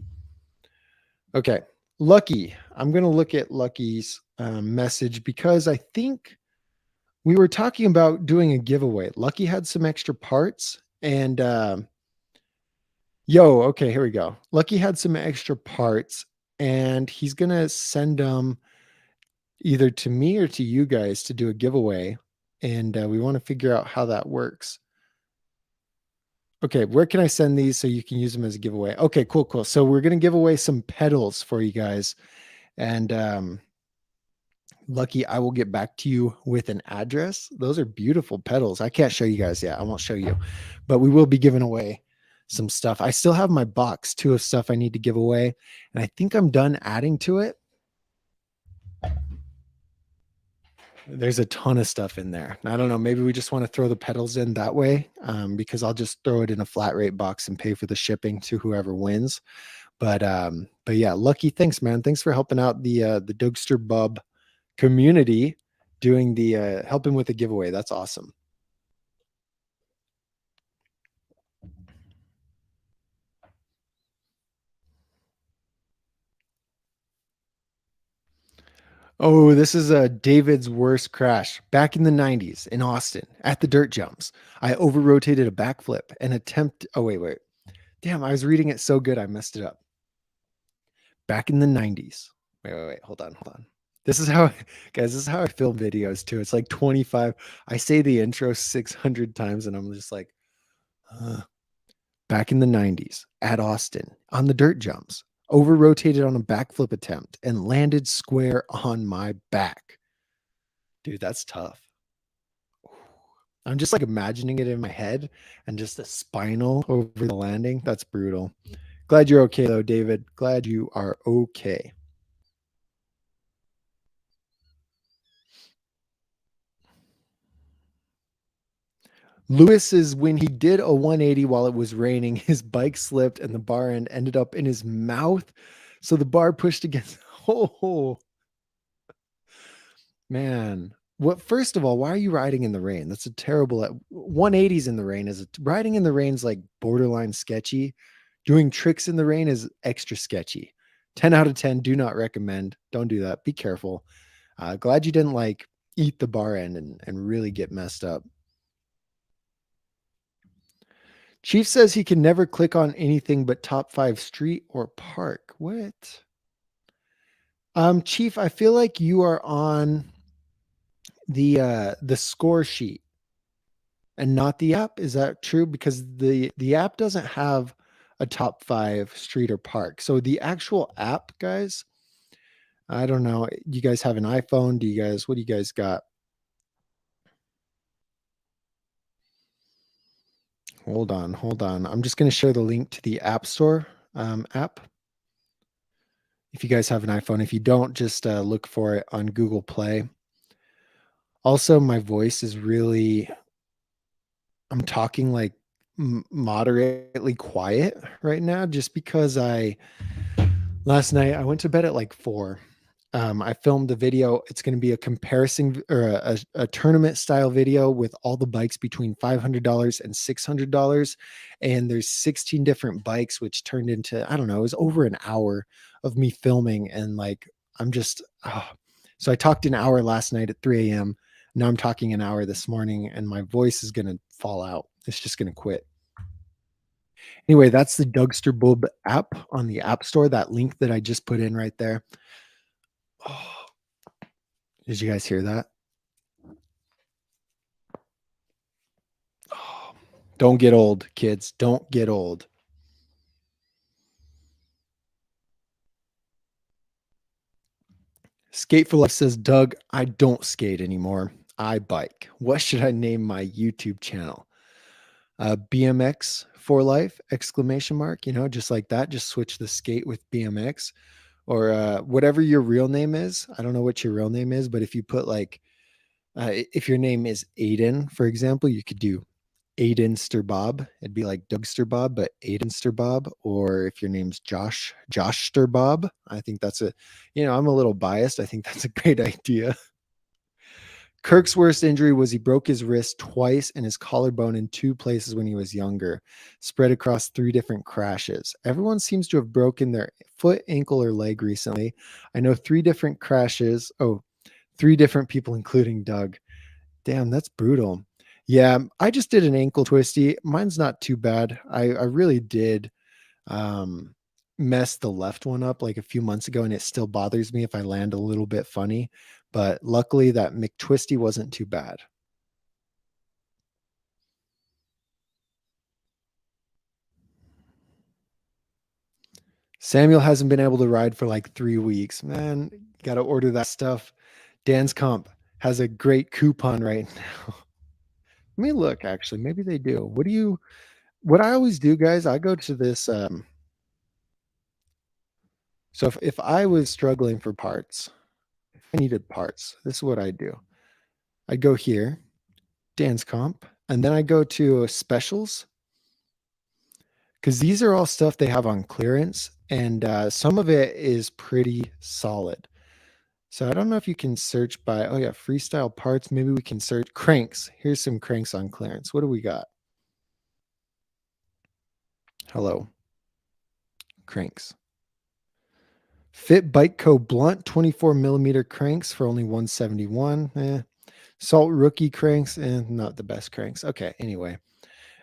Okay, Lucky. I'm gonna look at Lucky's message because I think we were talking about doing a giveaway. Lucky had some extra parts, and okay, here we go. Lucky had some extra parts, and he's gonna send them either to me or to you guys to do a giveaway, and we want to figure out how that works. Okay, where can I send these so you can use them as a giveaway? Okay, cool. So we're gonna give away some pedals for you guys, and Lucky, I will get back to you with an address. Those are beautiful pedals. I can't show you guys yet. I won't show you, but we will be giving away some stuff. I still have my box too of stuff I need to give away, and I think I'm done adding to it. There's a ton of stuff in there. I don't know. Maybe we just want to throw the pedals in that way, because I'll just throw it in a flat rate box and pay for the shipping to whoever wins. But yeah, Lucky, thanks, man. Thanks for helping out the Dougster Bub community. doing the helping with the giveaway. That's awesome. Oh, this is David's worst crash. Back in the 90s in Austin at the dirt jumps, I over rotated a backflip and attempt. Oh, wait. Damn, I was reading it so good I messed it up. Back in the 90s. Wait. Hold on. This is how, guys, this is how I film videos too. It's like 25. I say the intro 600 times and I'm just like, back in the 90s at Austin on the dirt jumps, over rotated on a backflip attempt and landed square on my back. Dude, that's tough. I'm just like imagining it in my head and just a spinal over the landing. That's brutal. Glad you're okay though, David. Glad you are okay. Lewis is when he did a 180 while it was raining, his bike slipped and the bar end ended up in his mouth. So the bar pushed against. Oh, man. What, first of all, why are you riding in the rain? That's a terrible 180s in the rain. Riding in the rain's like borderline sketchy. Doing tricks in the rain is extra sketchy. 10 out of 10, do not recommend. Don't do that. Be careful. Glad you didn't like eat the bar end and really get messed up. Chief says he can never click on anything but top 5 street or park. What? Chief, I feel like you are on the score sheet and not the app. Is that true? Because the app doesn't have a top 5 street or park. So the actual app, guys, I don't know. You guys have an iPhone? What do you guys got? Hold on. I'm just going to share the link to the App Store app. If you guys have an iPhone, if you don't, just look for it on Google Play. Also, my voice is really, I'm talking like moderately quiet right now just because last night I went to bed at like 4. I filmed a video. It's going to be a comparison or a tournament style video with all the bikes between $500 and $600. And there's 16 different bikes, which turned into, I don't know, it was over an hour of me filming. And like, I'm just, so I talked an hour last night at 3 a.m. Now I'm talking an hour this morning and my voice is going to fall out. It's just going to quit. Anyway, that's the Dougster Bub app on the App Store. That link that I just put in right there. Oh, did you guys hear that? Oh, don't get old, kids. Don't get old. Skate for Life says, Doug, I don't skate anymore. I bike. What should I name my YouTube channel? BMX for Life, exclamation mark, just like that. Just switch the skate with BMX or whatever your real name is. I don't know what your real name is, but if you put like, if your name is Aiden, for example, you could do Aidenster Bob. It'd be like Dougster Bob, but Aidenster Bob. Or if your name's Joshster Bob, I think that's I'm a little biased. I think that's a great idea. Kirk's worst injury was he broke his wrist twice and his collarbone in 2 places when he was younger, spread across 3 different crashes. Everyone seems to have broken their foot, ankle, or leg recently. I know 3 different crashes. Oh, 3 different people, including Doug. Damn, that's brutal. Yeah, I just did an ankle twisty. Mine's not too bad. I really did mess the left one up like a few months ago, and it still bothers me if I land a little bit funny. But luckily, that McTwisty wasn't too bad. Samuel hasn't been able to ride for like 3 weeks. Man, got to order that stuff. Dan's Comp has a great coupon right now. Let me look, actually. Maybe they do. What I always do, guys, I go to this. So if I was struggling for parts, if I needed parts, this is what I do. I go here, Dan's Comp, and then I go to specials because these are all stuff they have on clearance, and some of it is pretty solid. So I don't know if you can search by, oh yeah, freestyle parts. Maybe we can search cranks. Here's some cranks on clearance. What do we got? Hello, cranks. Fit Bike Co. Blunt 24 millimeter cranks for only 171. Salt Rookie cranks, not the best cranks. Okay, anyway.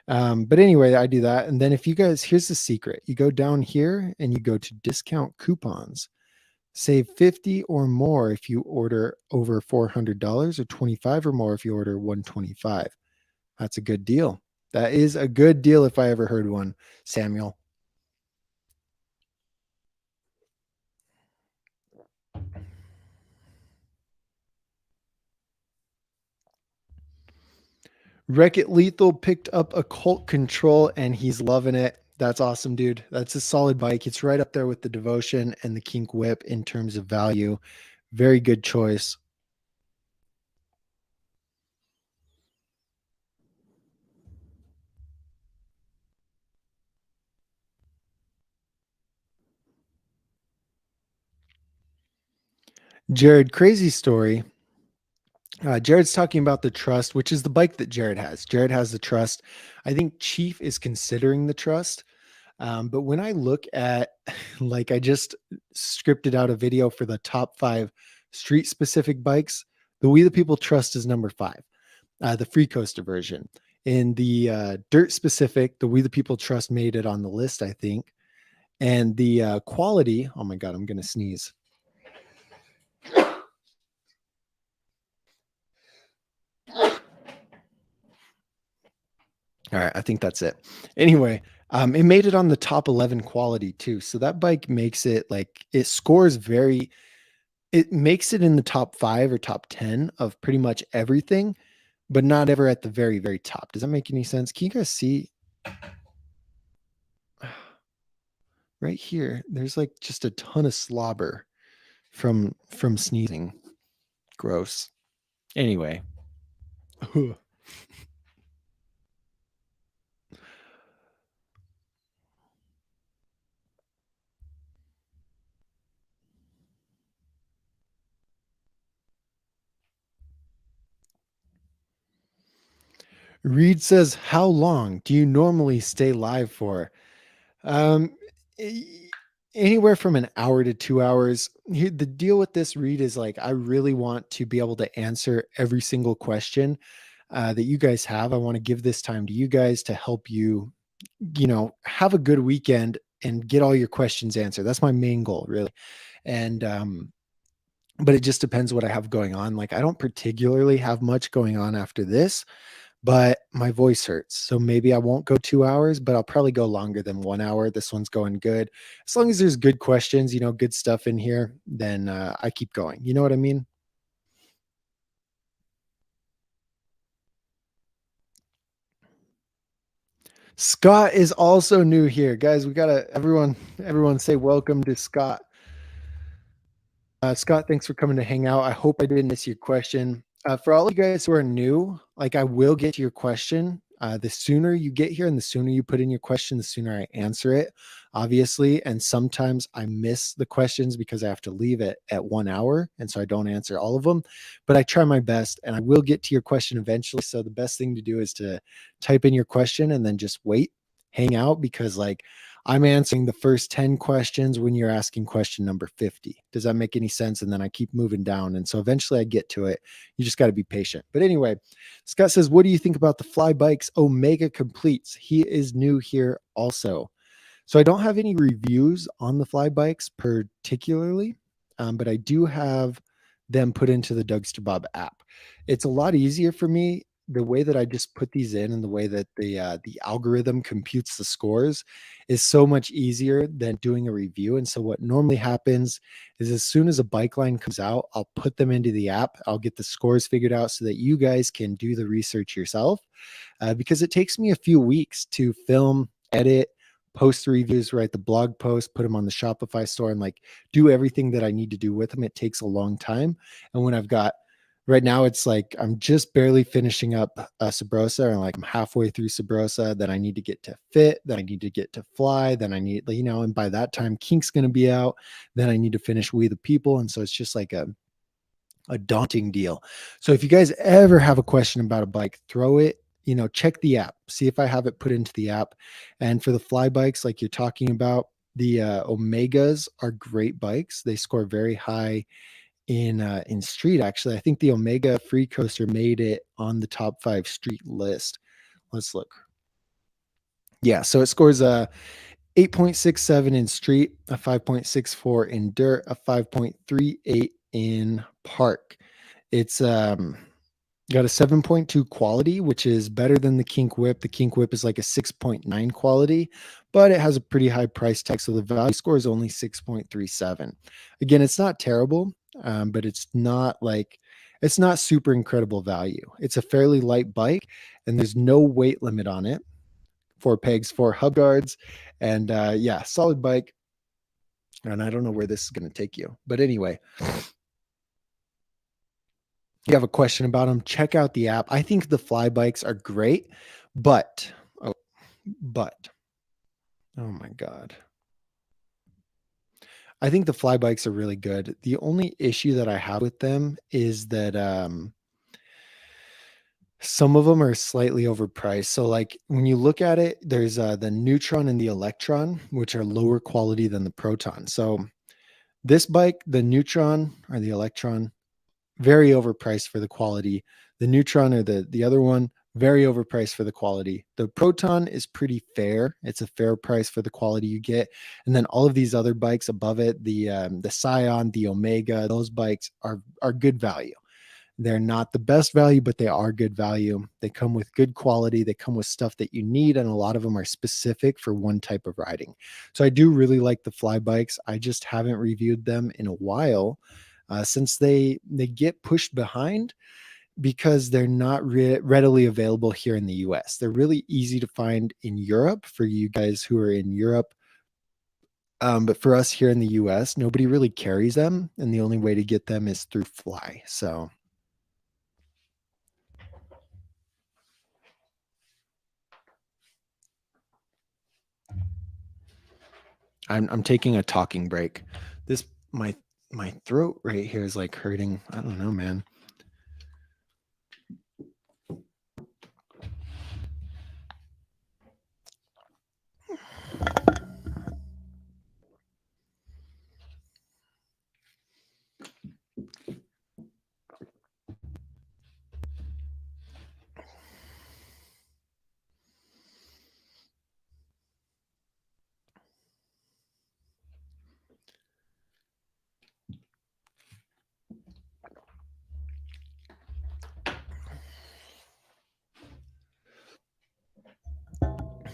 But anyway, I do that. And then if you guys, here's the secret. You go down here and you go to discount coupons. Save 50 or more if you order over $400 or 25 or more if you order 125. That's a good deal. That is a good deal if I ever heard one, Samuel. Wreck It Lethal picked up a Cult Control and he's loving it. That's awesome, dude. That's a solid bike. It's right up there with the Devotion and the Kink Whip in terms of value. Very good choice. Jared, crazy story. Jared's talking about the Trust, which is the bike that Jared has. Jared has the Trust. I think Chief is considering the Trust. But when I look at, like, I just scripted out a video for the top 5 street specific bikes. The We the People Trust is number 5, the Free Coaster version. In the dirt specific, the We the People Trust made it on the list, I think. And the quality, oh my God, I'm going to sneeze. All right, I think that's it. Anyway, it made it on the top 11 quality too. So that bike makes it like it scores very, it makes it in the top 5 or top 10 of pretty much everything, but not ever at the very, very top. Does that make any sense? Can you guys see right here? There's like just a ton of slobber from sneezing. Gross. Anyway. Reed says, how long do you normally stay live for? Um, Anywhere from an hour to 2 hours. The deal with this read is like, I really want to be able to answer every single question that you guys have. I want to give this time to you guys to help you, have a good weekend and get all your questions answered. That's my main goal, really. And, but it just depends what I have going on. Like, I don't particularly have much going on after this, but my voice hurts. So maybe I won't go 2 hours, but I'll probably go longer than 1 hour. This one's going good. As long as there's good questions, good stuff in here, then I keep going. You know what I mean? Scott is also new here. Guys, we gotta everyone say welcome to Scott. Scott, thanks for coming to hang out. I hope I didn't miss your question. For all of you guys who are new, like, I will get to your question. The sooner you get here and the sooner you put in your question, the sooner I answer it, obviously. And sometimes I miss the questions because I have to leave it at 1 hour. And so I don't answer all of them, but I try my best and I will get to your question eventually. So the best thing to do is to type in your question and then just wait, hang out, because like, I'm answering the first 10 questions when you're asking question number 50. Does that make any sense? And then I keep moving down. And so eventually I get to it. You just got to be patient. But anyway, Scott says, what do you think about the Fly Bikes Omega Completes? He is new here also. So I don't have any reviews on the Fly Bikes particularly, but I do have them put into the Dougster Bob app. It's a lot easier for me the way that I just put these in and the way that the algorithm computes the scores is so much easier than doing a review. And so what normally happens is as soon as a bike line comes out, I'll put them into the app. I'll get the scores figured out so that you guys can do the research yourself, because it takes me a few weeks to film, edit, post the reviews, write the blog post, put them on the Shopify store, and like do everything that I need to do with them. It takes a long time. And when I've got right now, it's like I'm just barely finishing up Sabrosa, and like I'm halfway through Sabrosa. Then I need to get to Fit. Then I need to get to Fly. Then I need, and by that time, Kink's going to be out. Then I need to finish We the People, and so it's just like a daunting deal. So if you guys ever have a question about a bike, throw it, check the app, see if I have it put into the app. And for the fly bikes, like you're talking about, the Omegas are great bikes. They score very high in street. Actually, I think the Omega Free Coaster made it on the top 5 street list. Let's look. Yeah, so it scores a 8.67 in street, a 5.64 in dirt, a 5.38 in park. It's got a 7.2 quality, which is better than the Kink Whip. The Kink Whip is like a 6.9 quality, but it has a pretty high price tag, so the value score is only 6.37. Again, it's not terrible, but it's not super incredible value. It's a fairly light bike, and there's no weight limit on it. 4 pegs, 4 hub guards, and yeah, solid bike. And I don't know where this is going to take you, but anyway, you have a question about them, check out the app. I think the fly bikes are great, but oh my God. I think the fly bikes are really good. The only issue that I have with them is that some of them are slightly overpriced. So like when you look at it, there's the Neutron and the Electron, which are lower quality than the Proton. So this bike, the Neutron or the Electron, very overpriced for the quality. The Neutron or the other one, very overpriced for the quality. The Proton is pretty fair. It's a fair price for the quality you get. And then all of these other bikes above it, the Scion, the Omega, those bikes are good value. They're not the best value, but they are good value. They come with good quality. They come with stuff that you need, and a lot of them are specific for one type of riding. So I do really like the fly bikes. I just haven't reviewed them in a while since they get pushed behind because they're not readily available here in the US. They're really easy to find in Europe for you guys who are in Europe. But for us here in the US, nobody really carries them, and the only way to get them is through Fly. So I'm taking a talking break. This my throat right here is like hurting. I don't know, man.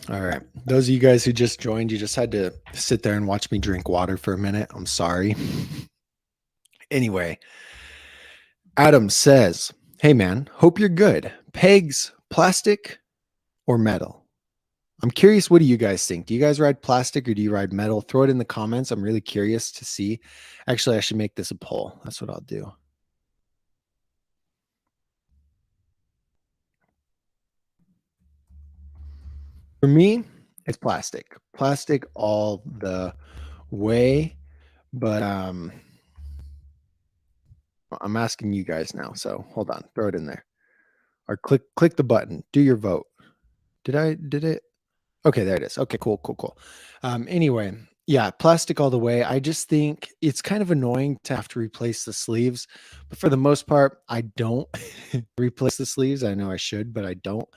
All right. Those of you guys who just joined, you just had to sit there and watch me drink water for a minute. I'm sorry. Anyway, Adam says, "Hey man, hope you're good. Pegs, plastic or metal?" I'm curious, what do you guys think? Do you guys ride plastic or do you ride metal? Throw it in the comments. I'm really curious to see. Actually, I should make this a poll. That's what I'll do. For me, it's plastic. Plastic all the way. But I'm asking you guys now. So hold on, throw it in there. Or click the button. Do your vote. Did it? Okay, there it is. Okay, cool. Anyway, yeah, plastic all the way. I just think it's kind of annoying to have to replace the sleeves, but for the most part, I don't replace the sleeves. I know I should, but I don't.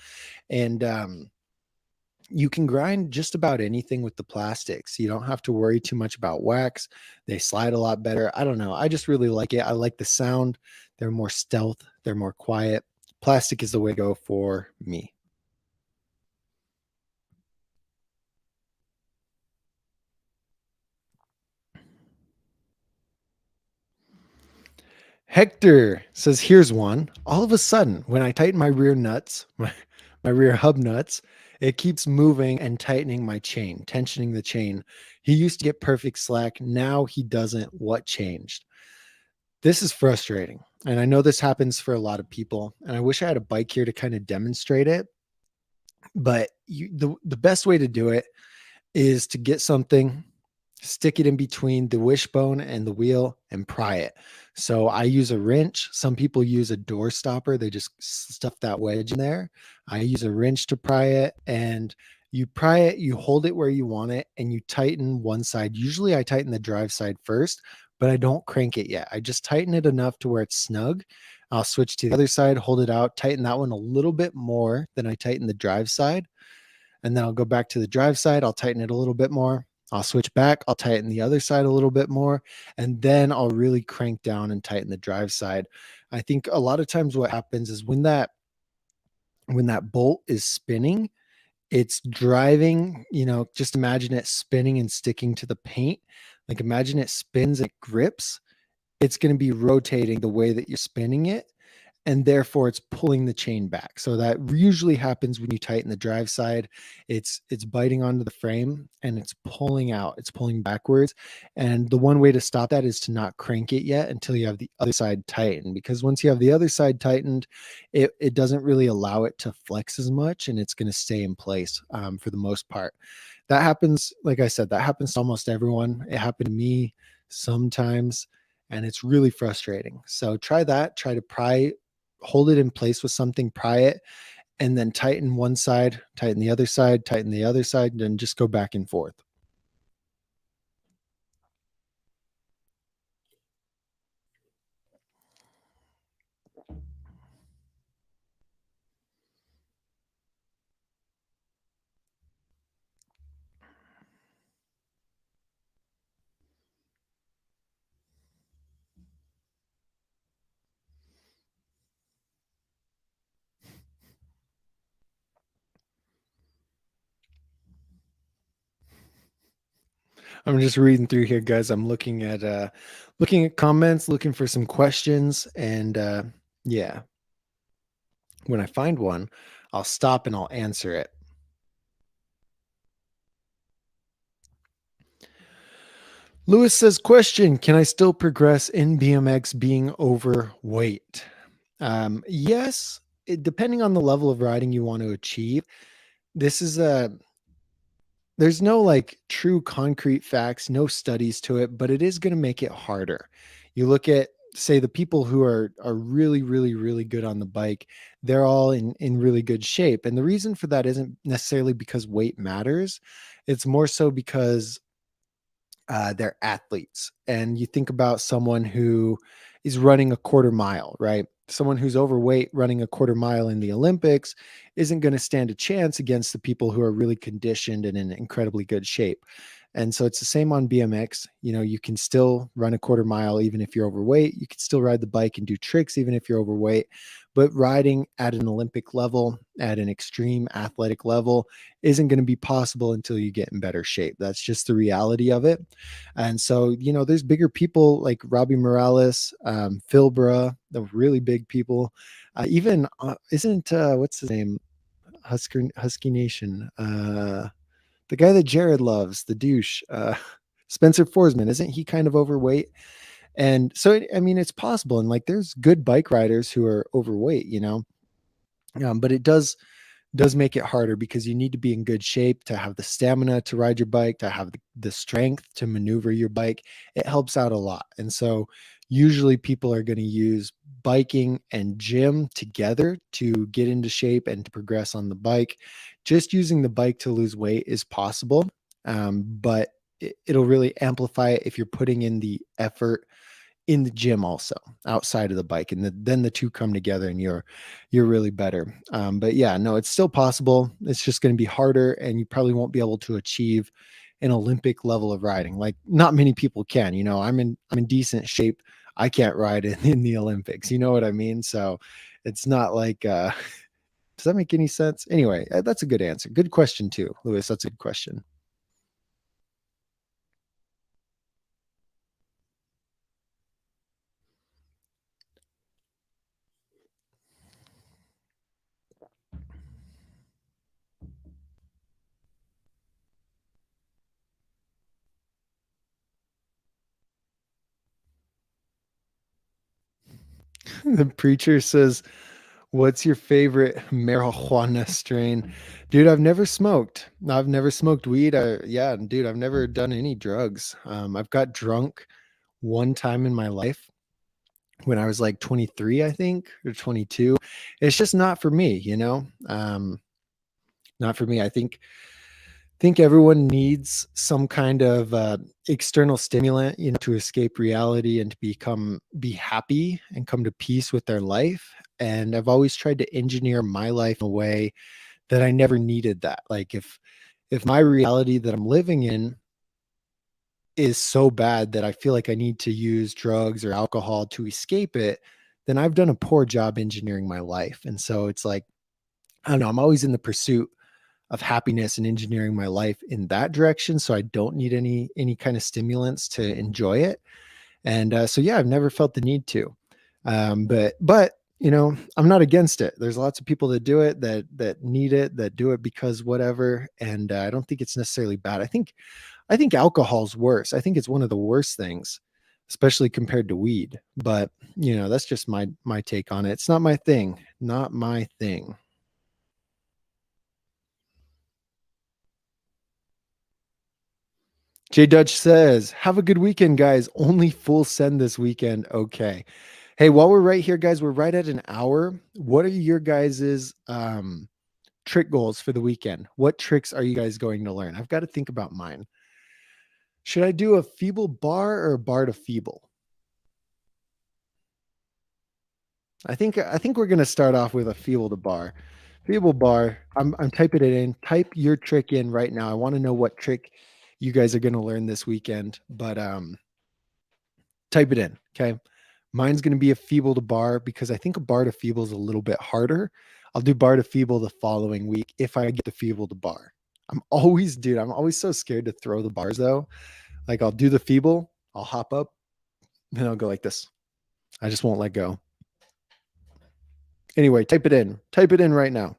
And you can grind just about anything with the plastics. You don't have to worry too much about wax. They slide a lot better. I don't know. I just really like it. I like the sound. They're more stealth. They're more quiet. Plastic is the way to go for me. Hector says, "Here's one. All of a sudden, when I tighten my rear nuts, my rear hub nuts, it keeps moving and tightening my chain, tensioning the chain. He used to get perfect slack. Now he doesn't. What changed?" This is frustrating. And I know this happens for a lot of people. And I wish I had a bike here to kind of demonstrate it. But the best way to do it is to get something stick it in between the wishbone and the wheel and pry it. So I use a wrench. Some people use a door stopper. They just stuff that wedge in there. I use a wrench to pry it, and you pry it, you hold it where you want it, and you tighten one side. Usually I tighten the drive side first, but I don't crank it yet. I just tighten it enough to where it's snug. I'll switch to the other side, hold it out, tighten that one a little bit more than I tighten the drive side. And then I'll go back to the drive side. I'll tighten it a little bit more. I'll switch back. I'll tighten the other side a little bit more. And then I'll really crank down and tighten the drive side. I think a lot of times what happens is when that bolt is spinning, it's driving, just imagine it spinning and sticking to the paint. Like imagine it spins and it grips. It's going to be rotating the way that you're spinning it, and therefore it's pulling the chain back. So that usually happens when you tighten the drive side. It's biting onto the frame and it's pulling out, it's pulling backwards. And the one way to stop that is to not crank it yet until you have the other side tightened, because once you have the other side tightened, it doesn't really allow it to flex as much, and it's going to stay in place for the most part. That happens, like I said, that happens to almost everyone. It happened to me sometimes, and it's really frustrating. So try that. Try to pry, hold it in place with something, pry it, and then tighten one side, tighten the other side, tighten the other side, and then just go back and forth. I'm just reading through here, guys. I'm looking at comments, looking for some questions, and yeah, when I find one, I'll stop and I'll answer it. Lewis says, question, can I still progress in BMX being overweight? Yes, depending on the level of riding you want to achieve. This is a There's no like true concrete facts, no studies to it, but it is going to make it harder. You look at, say, the people who are really, really, really good on the bike, they're all in really good shape. And the reason for that isn't necessarily because weight matters. It's more so because they're athletes. And you think about someone who is running a quarter mile, right? Someone who's overweight running a quarter mile in the Olympics isn't going to stand a chance against the people who are really conditioned and in incredibly good shape. And so it's the same on BMX. You can still run a quarter mile even if you're overweight. You can still ride the bike and do tricks even if you're overweight. But riding at an Olympic level, at an extreme athletic level, isn't going to be possible until you get in better shape. That's just the reality of it. And so, there's bigger people like Robbie Morales, Philbra, the really big people. Even isn't what's his name? Husky Nation. The guy that Jared loves, the douche, Spencer Forsman, isn't he kind of overweight? And so, I mean, it's possible. And like, there's good bike riders who are overweight, but it does make it harder because you need to be in good shape to have the stamina to ride your bike, to have the strength to maneuver your bike. It helps out a lot. And so usually people are going to use biking and gym together to get into shape and to progress on the bike. Just using the bike to lose weight is possible, but it'll really amplify it if you're putting in the effort in the gym also outside of the bike, and then the two come together and you're really better. But yeah, no, it's still possible. It's just going to be harder, and you probably won't be able to achieve an Olympic level of riding. Like, not many people can. I'm in decent shape. I can't ride in the Olympics, you know what I mean? So it's not like does that make any sense? Anyway, that's a good answer. Good question too, Lewis. That's a good question. The preacher says, What's your favorite marijuana strain? Dude, I've never smoked. I've never smoked weed. Yeah, dude, I've never done any drugs. I've got drunk one time in my life when I was like 23, I think, or 22. It's just not for me, you know? Not for me. I think everyone needs some kind of external stimulant, you know, to escape reality and to be happy and come to peace with their life. And I've always tried to engineer my life in a way that I never needed that. Like if my reality that I'm living in is so bad that I feel like I need to use drugs or alcohol to escape it, then I've done a poor job engineering my life. And so it's like, I don't know, I'm always in the pursuit of happiness and engineering my life in that direction. So I don't need any kind of stimulants to enjoy it. And so yeah, I've never felt the need to. But you know, I'm not against it. There's lots of people that do it, that need it, that do it because whatever. And I don't think it's necessarily bad. I think alcohol's worse. I think it's one of the worst things, especially compared to weed. But you know, that's just my take on it. It's not my thing. Not my thing. J Dutch says, "Have a good weekend, guys. Only full send this weekend." Okay. Hey, while we're right here, guys, we're right at an hour. What are your guys's trick goals for the weekend? What tricks are you guys going to learn? I've got to think about mine. Should I do a feeble bar or a bar to feeble? I think we're gonna start off with a feeble to bar. Feeble bar. I'm typing it in. Type your trick in right now. I want to know what trick you guys are gonna learn this weekend. But type it in. Okay. Mine's going to be a feeble to bar because I think a bar to feeble is a little bit harder. I'll do bar to feeble the following week if I get the feeble to bar. I'm always so scared to throw the bars though. Like I'll do the feeble, I'll hop up, and I'll go like this. I just won't let go. Anyway, type it in. Type it in right now.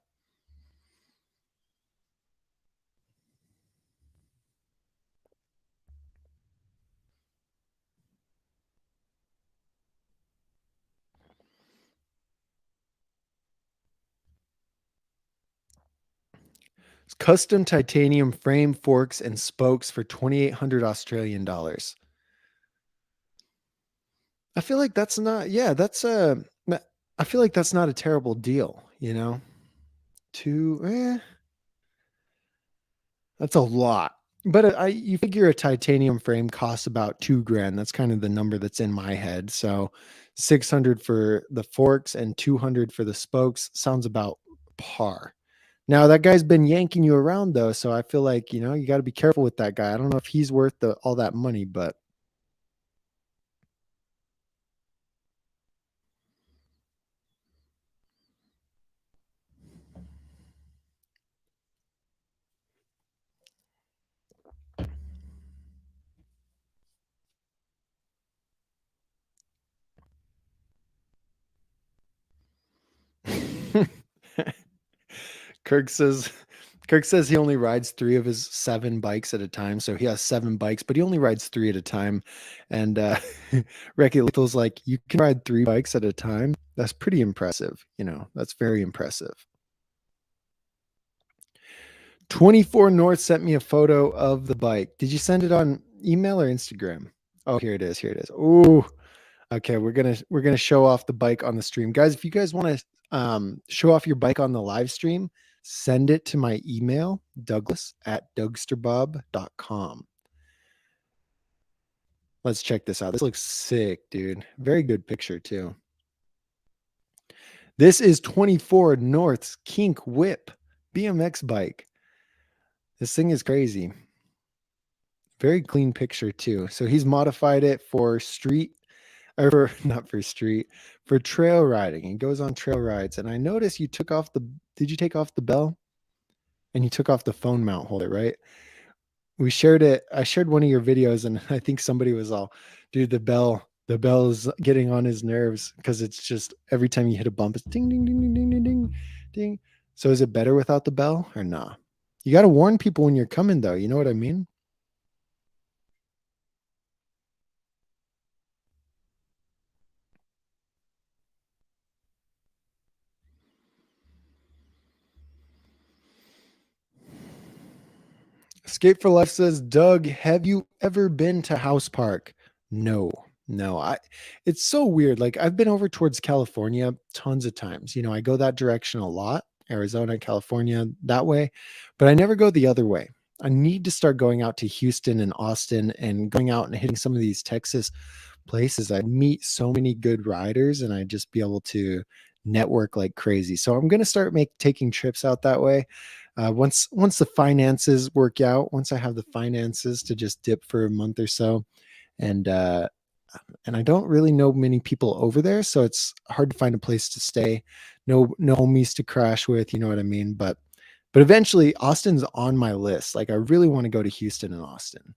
Custom titanium frame, forks, and spokes for 2,800 Australian dollars. I feel like that's not, yeah, that's I feel like that's not a terrible deal, you know? Two, that's a lot. But you figure a titanium frame costs about 2 grand. That's kind of the number that's in my head. So 600 for the forks and 200 for the spokes sounds about par. Now that guy's been yanking you around though, so I feel like, you know, you got to be careful with that guy. I don't know if he's worth all that money, but Kirk says Kirk says he only rides 3 of his 7 bikes at a time. So he has 7 bikes, but he only rides 3 at a time. And Wreck It Lethal's like, you can ride 3 bikes at a time. That's pretty impressive. You know, that's very impressive. 24 North sent me a photo of the bike. Did you send it on email or Instagram? Oh, here it is. Here it is. Oh, okay. We're gonna show off the bike on the stream. Guys, if you guys want to show off your bike on the live stream, send it to my email, douglas@dougsterbob.com. Let's check this out. This looks sick, dude. Very good picture, too. This is 24 North's Kink Whip BMX bike. This thing is crazy. Very clean picture, too. So he's modified it for street, or for, not for street, for trail riding. He goes on trail rides. And I noticed you took off did you take off the bell? And you took off the phone mount holder, right? We shared it. I shared one of your videos, and I think somebody was all, dude, the bell is getting on his nerves because it's just every time you hit a bump, it's ding, ding, ding, ding, ding, ding, ding, ding. So is it better without the bell or nah? You got to warn people when you're coming, though. You know what I mean? Skate for Life says, Doug, have you ever been to House Park? No, no. It's so weird. Like I've been over towards California tons of times. I go that direction a lot, Arizona, California, that way, but I never go the other way. I need to start going out to Houston and Austin and going out and hitting some of these Texas places. I'd meet so many good riders and I'd just be able to network like crazy. So I'm going to start taking trips out that way. Once the finances work out, once I have the finances to just dip for a month or so, and I don't really know many people over there, so it's hard to find a place to stay. No homies to crash with, you know what I mean? But eventually, Austin's on my list. Like I really want to go to Houston and Austin.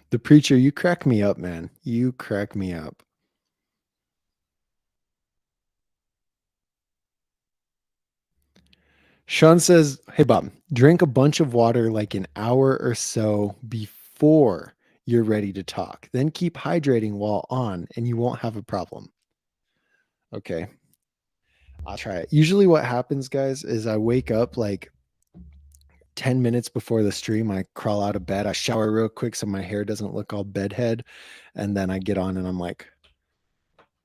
The preacher, you crack me up, man. You crack me up. Sean says, "Hey Bob, drink a bunch of water like an hour or so before you're ready to talk. Then keep hydrating while on and you won't have a problem." Okay, I'll try it. Usually what happens, guys, is I wake up like 10 minutes before the stream. I crawl out of bed, I shower real quick so my hair doesn't look all bedhead, and then I get on and I'm like,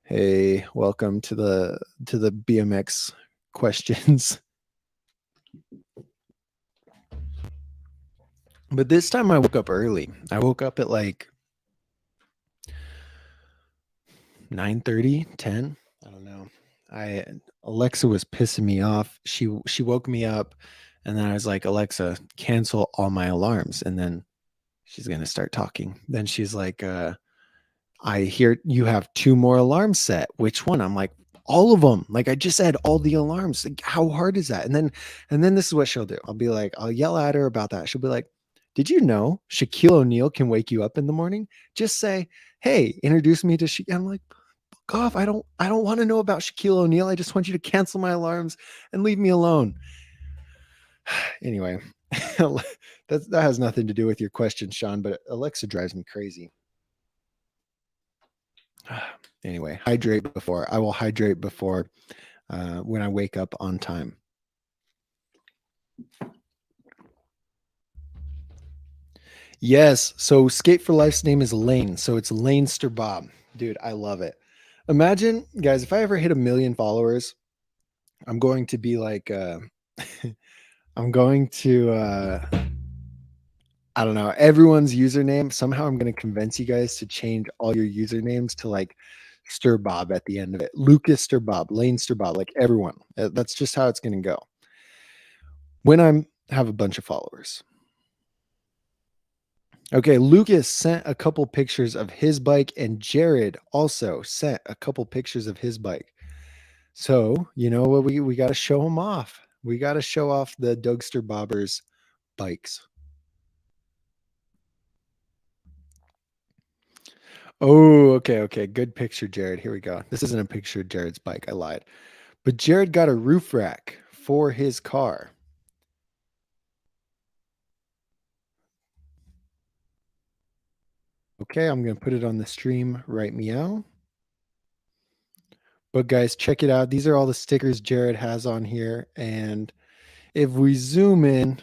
"Hey, welcome to the BMX questions." But this time I woke up early. I woke up at like 9:30, 10. I don't know. I Alexa was pissing me off. She woke me up and then I was like, "Alexa, cancel all my alarms." And then she's going to start talking. Then she's like, "I hear you have two more alarms set. Which one?" I'm like, "All of them." Like I just said all the alarms. Like how hard is that? And then this is what she'll do. I'll be like, I'll yell at her about that. She'll be like, "Did you know Shaquille O'Neal can wake you up in the morning?" Just say, "Hey, introduce me to Shaquille." I'm like, "Off. I don't want to know about Shaquille O'Neal. I just want you to cancel my alarms and leave me alone." Anyway, that has nothing to do with your question, Sean, but Alexa drives me crazy. Anyway, hydrate before. I will hydrate before when I wake up on time. Yes. So Skate for Life's name is Lane. So it's Lanester Bob. Dude, I love it. Imagine, guys, if I ever hit 1 million followers, I'm going to be like, I'm going to I don't know, everyone's username. Somehow I'm going to convince you guys to change all your usernames to like Stir Bob at the end of it. Lucas Stir Bob, Lane Stir Bob, like everyone. That's just how it's going to go when I'm have a bunch of followers. Okay, Lucas sent a couple pictures of his bike, and Jared also sent a couple pictures of his bike. So you know what, we got to show them off. We got to show off the Dougster Bobbers bikes. Oh, okay. Good picture, Jared. Here we go. This isn't a picture of Jared's bike. I lied. But Jared got a roof rack for his car. Okay, I'm going to put it on the stream right meow. But guys, check it out. These are all the stickers Jared has on here. And if we zoom in,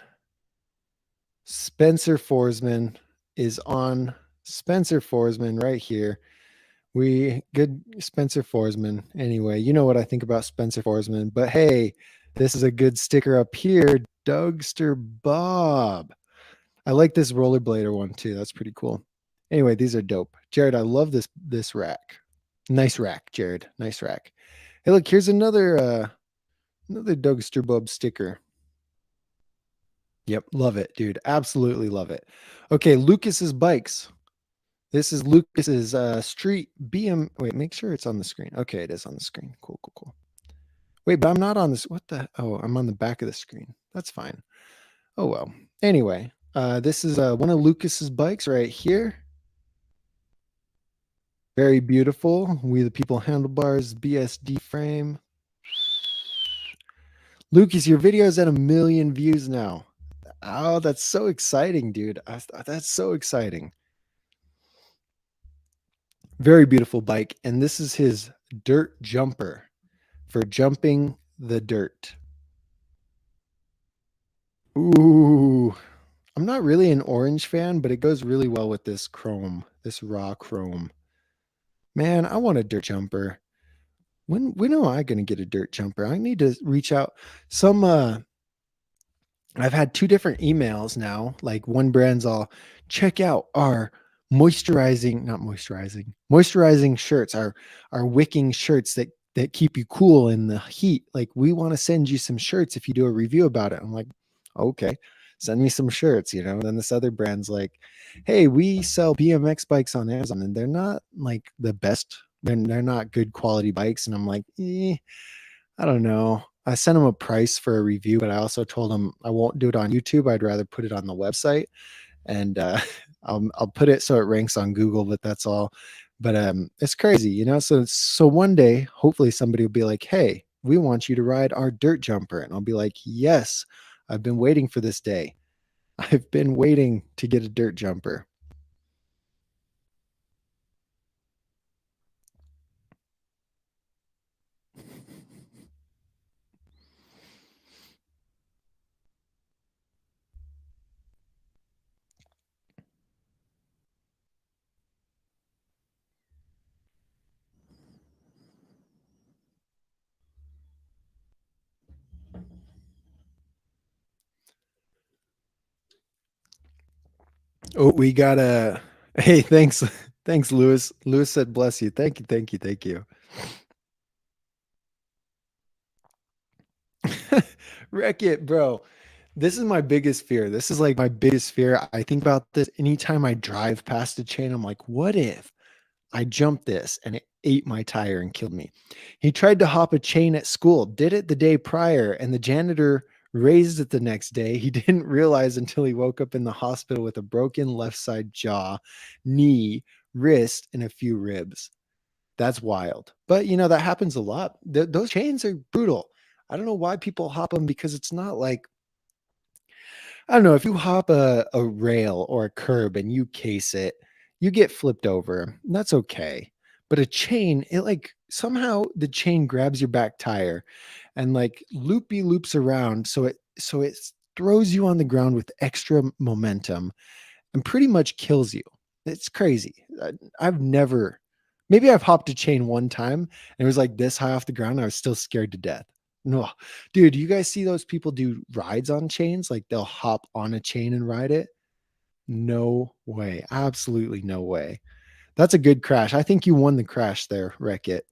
Spencer Forsman is on Spencer Forsman right here. We good Spencer Forsman. Anyway, you know what I think about Spencer Forsman. But hey, this is a good sticker up here. Dougster Bob. I like this rollerblader one too. That's pretty cool. Anyway, these are dope. Jared, I love this rack. Nice rack, Jared. Nice rack. Hey, look, here's another Dougster Bob sticker. Yep, love it, dude. Absolutely love it. Okay, Lucas's bikes. This is Lucas's street BM. Wait, make sure it's on the screen. Okay, it is on the screen. Cool. Wait, but I'm not on this. What the? Oh, I'm on the back of the screen. That's fine. Oh well. Anyway, this is one of Lucas's bikes right here. Very beautiful. We the People handlebars, BSD frame. Lucas, your video is at 1 million views now. Oh, that's so exciting, dude. That's so exciting. Very beautiful bike. And this is his dirt jumper for jumping the dirt. Ooh, I'm not really an orange fan, but it goes really well with this chrome, this raw chrome. Man, I want a dirt jumper. When am I going to get a dirt jumper? I need to reach out. Some I've had two different emails now. Like one brand's all check out our moisturizing shirts, our wicking shirts that keep you cool in the heat. Like we want to send you some shirts if you do a review about it. I'm like, okay, send me some shirts, you know. And then this other brand's like, hey, we sell BMX bikes on Amazon and they're not like the best. They're not good quality bikes. And I'm like, I don't know. I sent him a price for a review, but I also told him I won't do it on YouTube. I'd rather put it on the website, and I'll put it so it ranks on Google. But that's all. But it's crazy, you know. So one day, hopefully, somebody will be like, "Hey, we want you to ride our dirt jumper," and I'll be like, "Yes, I've been waiting for this day. I've been waiting to get a dirt jumper." Oh, we got a. Hey, thanks, thanks, Lewis. Lewis said, "Bless you." Thank you, thank you, thank you. Wreck it, bro. This is my biggest fear. This is like my biggest fear. I think about this anytime I drive past a chain. I'm like, what if I jumped this and it ate my tire and killed me? He tried to hop a chain at school, did it the day prior, and the janitor raised it the next day. He didn't realize until he woke up in the hospital with a broken left side jaw, knee, wrist, and a few ribs. That's wild. But you know, that happens a lot. Those chains are brutal. I don't know why people hop them because it's not like I don't know if you hop a rail or a curb and you case it, you get flipped over. That's okay. But a chain, it like somehow the chain grabs your back tire and like loopy loops around so it throws you on the ground with extra momentum and pretty much kills you. It's crazy. I've never, maybe I've hopped a chain one time and it was like this high off the ground. I was still scared to death. No, dude, you guys see those people do rides on chains? Like they'll hop on a chain and ride it? No way. Absolutely no way. That's a good crash. I think you won the crash there, Wreck It.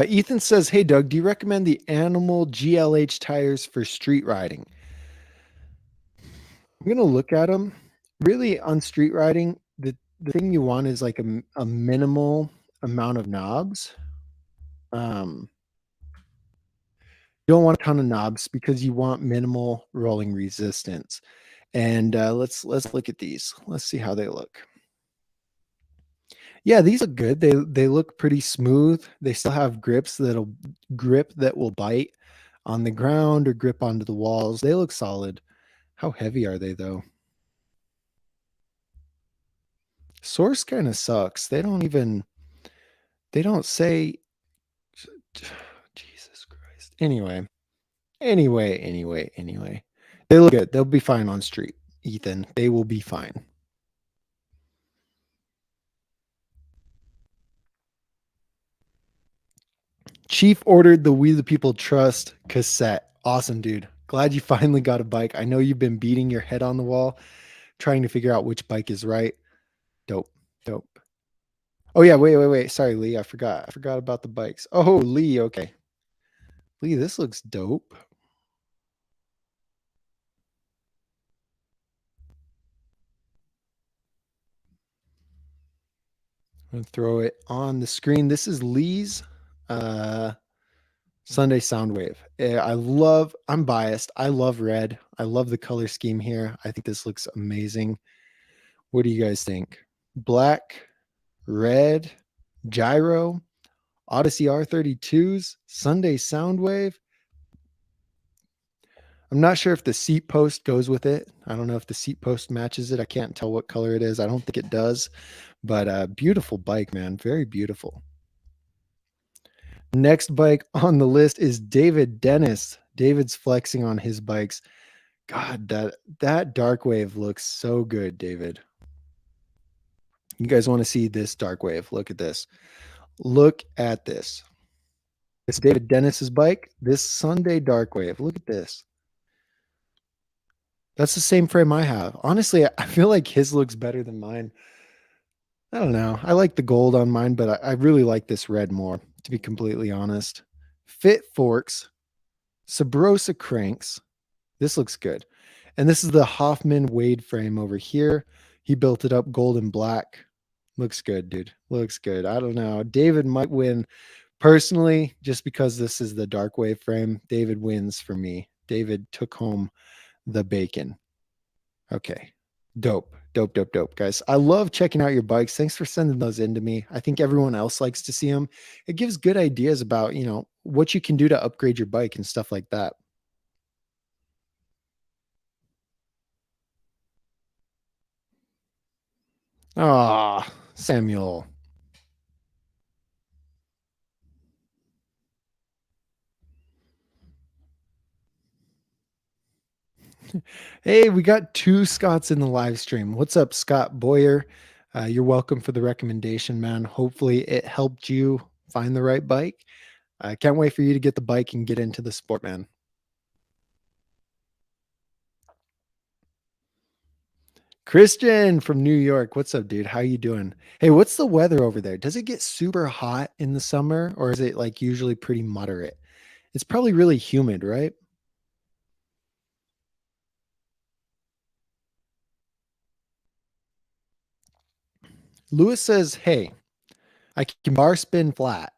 Ethan says, hey, Doug, do you recommend the Animal GLH tires for street riding? I'm gonna look at them. Really, on street riding, the thing you want is like a minimal amount of knobs. Um, you don't want a ton of knobs because you want minimal rolling resistance. And let's look at these. Let's see how they look. Yeah, these look good. They look pretty smooth. They still have grips that'll grip that will bite on the ground or grip onto the walls. They look solid. How heavy are they though? Source kind of sucks. They don't say Jesus Christ. Anyway. They look good. They'll be fine on street, Ethan. They will be fine. Chief ordered the We the People Trust cassette. Awesome, dude. Glad you finally got a bike. I know you've been beating your head on the wall trying to figure out which bike is right. Dope. Dope. Oh yeah, wait. Sorry, Lee. I forgot. I forgot about the bikes. Oh, Lee, okay. Lee, this looks dope. I'm gonna throw it on the screen. This is Lee's uh, Sunday Soundwave. I'm biased. I love red. I love the color scheme here. I think this looks amazing. What do you guys think? Black, red, gyro, Odyssey R32s, Sunday Soundwave. I'm not sure if the seat post goes with it. I don't know if the seat post matches it. I can't tell what color it is. I don't think it does, but beautiful bike, man. Very beautiful. Next bike on the list is David Dennis. David's flexing on his bikes. God, that dark wave looks so good, David. You guys want to see this dark wave? Look at this. Look at this. It's David Dennis's bike. This Sunday dark wave. Look at this. That's the same frame I have. Honestly, I feel like his looks better than mine. I don't know. I like the gold on mine, but I really like this red more, to be completely honest. Fit forks, Sabrosa cranks. This looks good. And this is the Hoffman Wade frame over here. He built it up gold and black. Looks good, dude. Looks good. I don't know. David might win personally, just because this is the dark wave frame. David wins for me. David took home the bacon. Okay. Dope, guys. I love checking out your bikes. Thanks for sending those in to me. I think everyone else likes to see them. It gives good ideas about, what you can do to upgrade your bike and stuff like that. Ah, Samuel. Hey, we got two Scotts in the live stream. What's up, Scott Boyer? You're welcome for the recommendation, man. Hopefully it helped you find the right bike. I can't wait for you to get the bike and get into the sport, man. Christian from New York. What's up, dude? How you doing? Hey, what's the weather over there? Does it get super hot in the summer, or is it like usually pretty moderate? It's probably really humid, right? Lewis says, "Hey, I can bar spin flat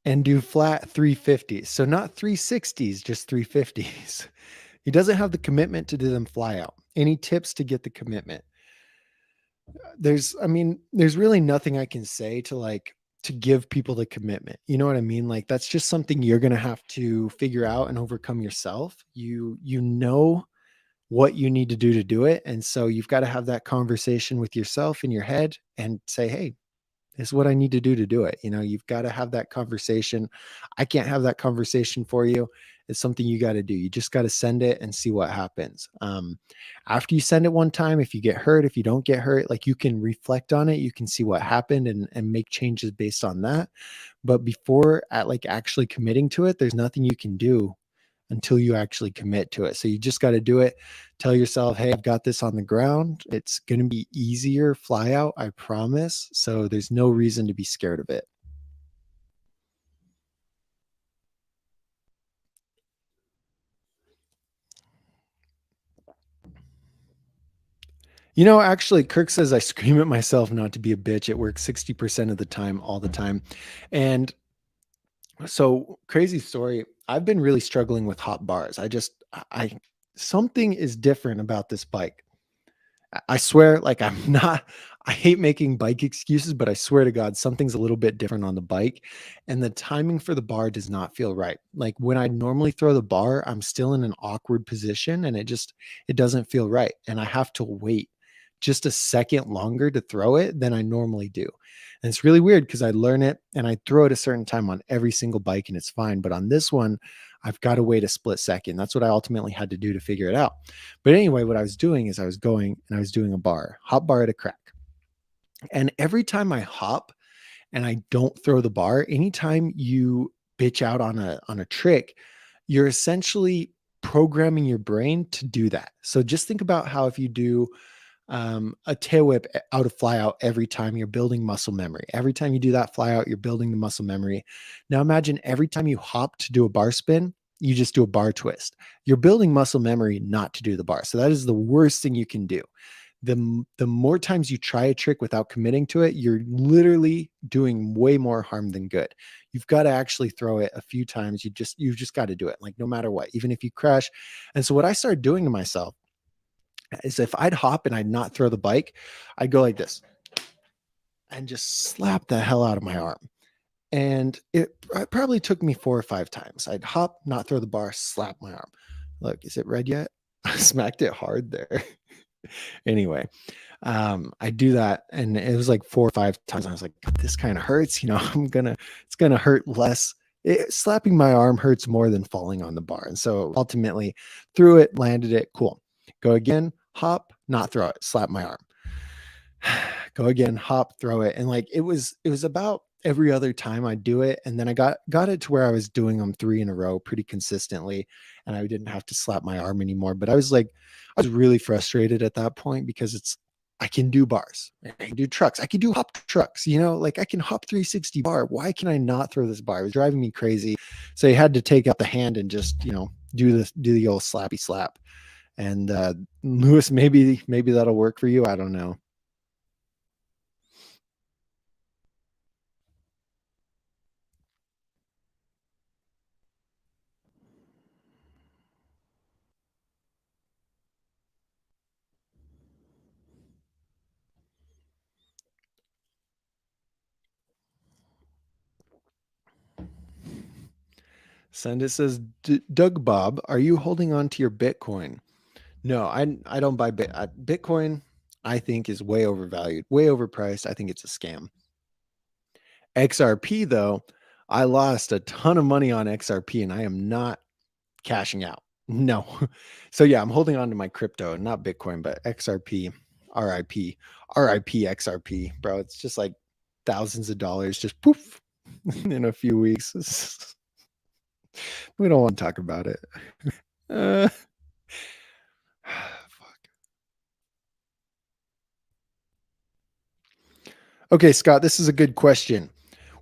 and do flat 350s. So not 360s, just 350s." He doesn't have the commitment to do them fly out. Any tips to get the commitment? There's really nothing I can say to give people the commitment. You know what I mean? Like that's just something you're going to have to figure out and overcome yourself. You know what you need to do it. And so you've got to have that conversation with yourself in your head and say, "Hey, is what I need to do it." You've got to have that conversation. I can't have that conversation for you. It's something you got to do. You just got to send it and see what happens. After you send it one time, if you get hurt, if you don't get hurt, like you can reflect on it, you can see what happened and make changes based on that. But before at like actually committing to it, there's nothing you can do until you actually commit to it. So you just got to do it. Tell yourself, "Hey, I've got this on the ground. It's going to be easier fly out, I promise." So there's no reason to be scared of it. Actually, Kirk says I scream at myself not to be a bitch. It works 60% of the time, all the time. And so, crazy story. I've been really struggling with hot bars. Something is different about this bike. I swear, like I hate making bike excuses, but I swear to God, something's a little bit different on the bike. And the timing for the bar does not feel right. Like when I normally throw the bar, I'm still in an awkward position and it doesn't feel right. And I have to wait just a second longer to throw it than I normally do. And it's really weird because I learn it and I throw it a certain time on every single bike and it's fine. But on this one, I've got to wait a split second. That's what I ultimately had to do to figure it out. But anyway, what I was doing is I was going and I was doing a hop bar at a crack. And every time I hop and I don't throw the bar, anytime you bitch out on a trick, you're essentially programming your brain to do that. So just think about how if you do a tail whip out of fly out every time, you're building muscle memory. Every time you do that fly out, you're building the muscle memory. Now imagine every time you hop to do a bar spin, you just do a bar twist. You're building muscle memory not to do the bar. So that is the worst thing you can do. the more times you try a trick without committing to it, you're literally doing way more harm than good. You've got to actually throw it a few times. You've just got to do it, like no matter what, even if you crash. And so what I started doing to myself is if I'd hop and I'd not throw the bike, I'd go like this and just slap the hell out of my arm. And it probably took me 4 or 5 times. I'd hop, not throw the bar, slap my arm. Look, is it red yet? I smacked it hard there. Anyway, I do that, and it was like 4 or 5 times. I was like, this kind of hurts. It's gonna hurt less. Slapping my arm hurts more than falling on the bar. And so ultimately threw it, landed it, cool. Go again, hop, not throw it, slap my arm. Go again, hop, throw it. And like it was about every other time I do it. And then I got it to where I was doing them 3 in a row pretty consistently, and I didn't have to slap my arm anymore. But I was really frustrated at that point because I can do bars, I can do trucks, I can do hop trucks, like I can hop 360 bar. Why can I not throw this bar? It was driving me crazy. So you had to take out the hand and just, do the old slappy slap. And Lewis, maybe that'll work for you. I don't know. Send it says, Doug Bob, are you holding on to your Bitcoin? No, I don't buy Bitcoin. I think is way overvalued, way overpriced. I think it's a scam. XRP though, I lost a ton of money on XRP, and I am not cashing out. No. So yeah, I'm holding on to my crypto, not Bitcoin, but XRP, RIP, RIP XRP, bro. It's just like thousands of dollars, just poof in a few weeks. We don't want to talk about it. uh, fuck. Okay, Scott, this is a good question.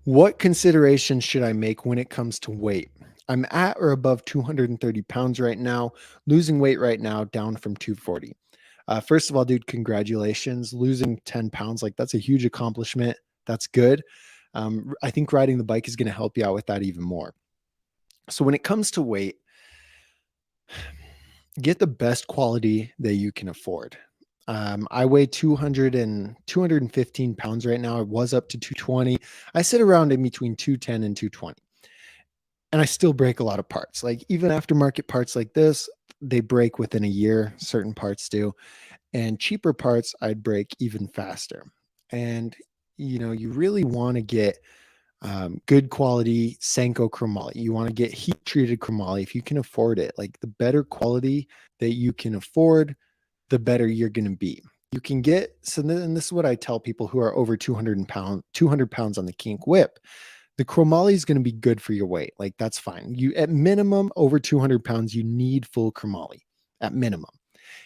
What considerations should I make when it comes to weight? I'm at or above 230 pounds right now, losing weight right now, down from 240. First of all, dude, congratulations. Losing 10 pounds, like that's a huge accomplishment. That's good. I think riding the bike is going to help you out with that even more. So when it comes to weight, get the best quality that you can afford. I weigh 215 pounds right now. I was up to 220. I sit around in between 210 and 220. And I still break a lot of parts. Like even aftermarket parts like this, they break within a year. Certain parts do. And cheaper parts, I'd break even faster. And, you really want to get good quality Senko chromoly. You want to get heat treated chromoly if you can afford it. Like the better quality that you can afford, the better you're going to be. You can get, and this is what I tell people who are over 200 pounds on the Kink whip. The chromoly is going to be good for your weight. Like that's fine. You at minimum over 200 pounds, you need full chromoly at minimum.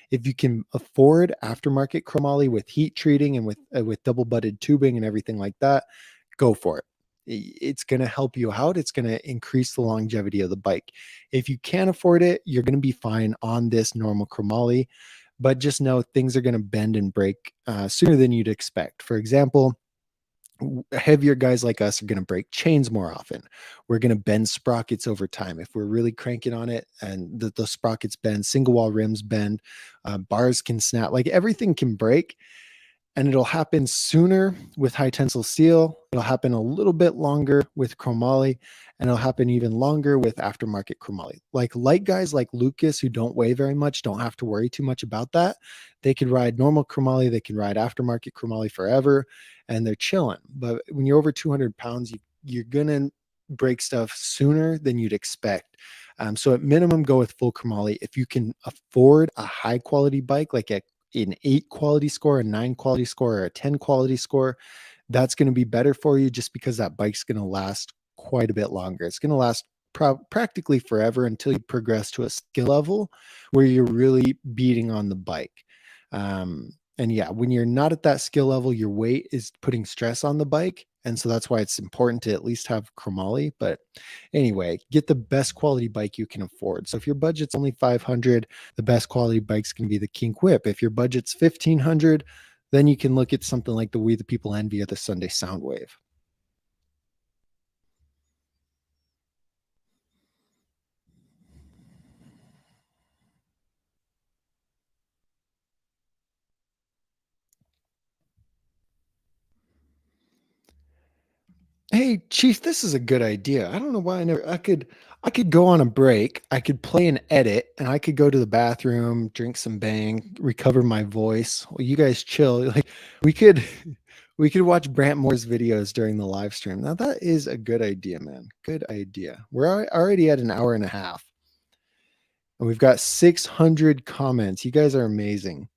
If you can afford aftermarket chromoly with heat treating and with double butted tubing and everything like that, go for it. It's going to help you out. It's going to increase the longevity of the bike. If you can't afford it, you're going to be fine on this normal chromoly, but just know things are going to bend and break sooner than you'd expect. For example, heavier guys like us are going to break chains more often. We're going to bend sprockets over time if we're really cranking on it, and the sprockets bend. Single wall rims bend, bars can snap. Like everything can break, and it'll happen sooner with high tensile steel. It'll happen a little bit longer with chromoly, and it'll happen even longer with aftermarket chromoly. Like light guys like Lucas who don't weigh very much don't have to worry too much about that. They can ride normal chromoly, they can ride aftermarket chromoly forever, and they're chilling. But when you're over 200 pounds, you're gonna break stuff sooner than you'd expect. So at minimum, go with full chromoly. If you can afford a high quality bike, like an 8 quality score, a 9 quality score, or a 10 quality score, that's going to be better for you just because that bike's going to last quite a bit longer. It's going to last practically forever until you progress to a skill level where you're really beating on the bike. And yeah, when you're not at that skill level, your weight is putting stress on the bike. And so that's why it's important to at least have chromoly. But anyway, get the best quality bike you can afford. So if your budget's only 500, the best quality bike's going to be the Kink Whip. If your budget's 1500, then you can look at something like the We the People Envy or the Sunday Soundwave. Hey, Chief, this is a good idea. I don't know why I could go on a break, I could play an edit, and I could go to the bathroom, drink some bang, recover my voice. While you guys chill. Like we could we could watch Brant Moore's videos during the live stream. Now that is a good idea, man. Good idea. We're already at an hour and a half, and we've got 600 comments. You guys are amazing.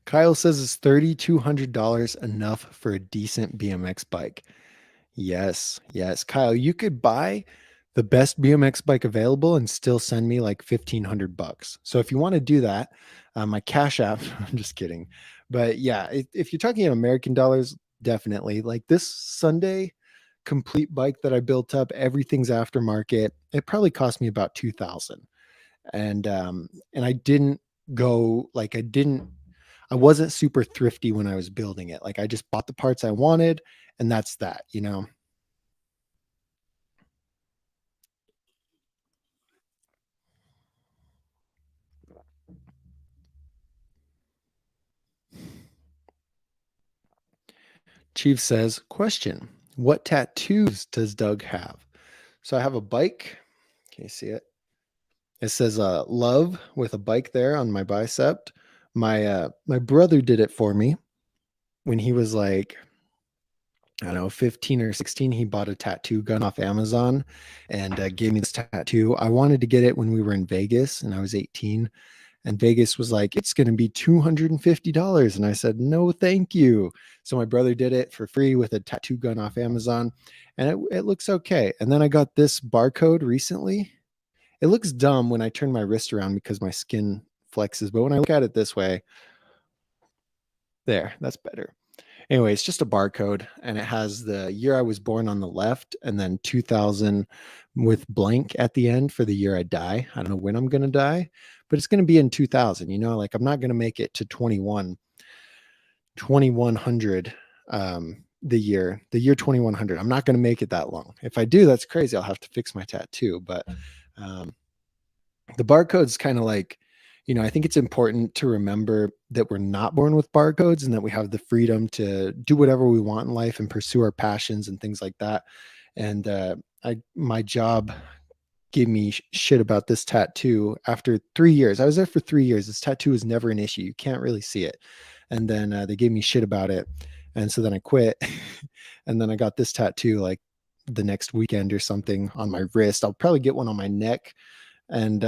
Kyle says, is $3,200 enough for a decent BMX bike? Yes, yes. Kyle, you could buy the best BMX bike available and still send me like 1,500 bucks. So if you want to do that, my Cash App, I'm just kidding. But yeah, if you're talking in American dollars, definitely. Like this Sunday complete bike that I built up, everything's aftermarket. It probably cost me about 2,000. And I didn't go like I wasn't super thrifty when I was building it. Like I just bought the parts I wanted and that's that, you know. Chief says, question, what tattoos does Doug have? So I have a bike. Can you see it? It says love with a bike there on my bicep. My brother did it for me when he was like, I don't know, 15 or 16. He bought a tattoo gun off Amazon and gave me this tattoo. I wanted to get it when we were in Vegas and I was 18. And Vegas was like, it's going to be $250. And I said, no, thank you. So my brother did it for free with a tattoo gun off Amazon. And it looks okay. And then I got this barcode recently. It looks dumb when I turn my wrist around because my skin flexes. But when I look at it this way, there, that's better. Anyway, it's just a barcode and it has the year I was born on the left and then 2000 with blank at the end for the year I die. I don't know when I'm going to die, but it's going to be in 2000. You know, like I'm not going to make it to 2100 the year 2100. I'm not going to make it that long. If I do, that's crazy. I'll have to fix my tattoo, but um the barcode's kind of like, you know, I think it's important to remember that we're not born with barcodes and that we have the freedom to do whatever we want in life and pursue our passions and things like that. And my job gave me shit about this tattoo after 3 years. I was there for 3 years. This tattoo was never an issue. You can't really see it. And then they gave me shit about it. And so then I quit. And then I got this tattoo like the next weekend or something on my wrist. I'll probably get one on my neck and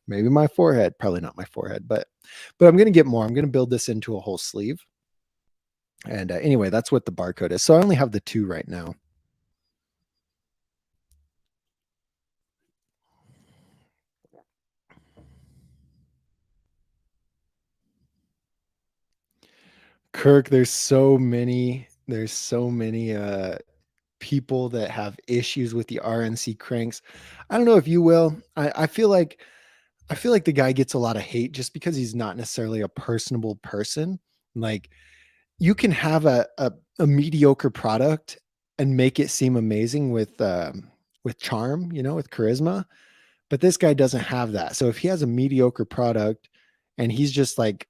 maybe my forehead, probably not my forehead, but I'm going to get more. I'm going to build this into a whole sleeve. And anyway, that's what the barcode is. So I only have the two right now. Kirk, there's so many people that have issues with the RNC cranks. I don't know if you will. I feel like the guy gets a lot of hate just because he's not necessarily a personable person. Like you can have a mediocre product and make it seem amazing with charm, you know, with charisma. But this guy doesn't have that. So if he has a mediocre product and he's just like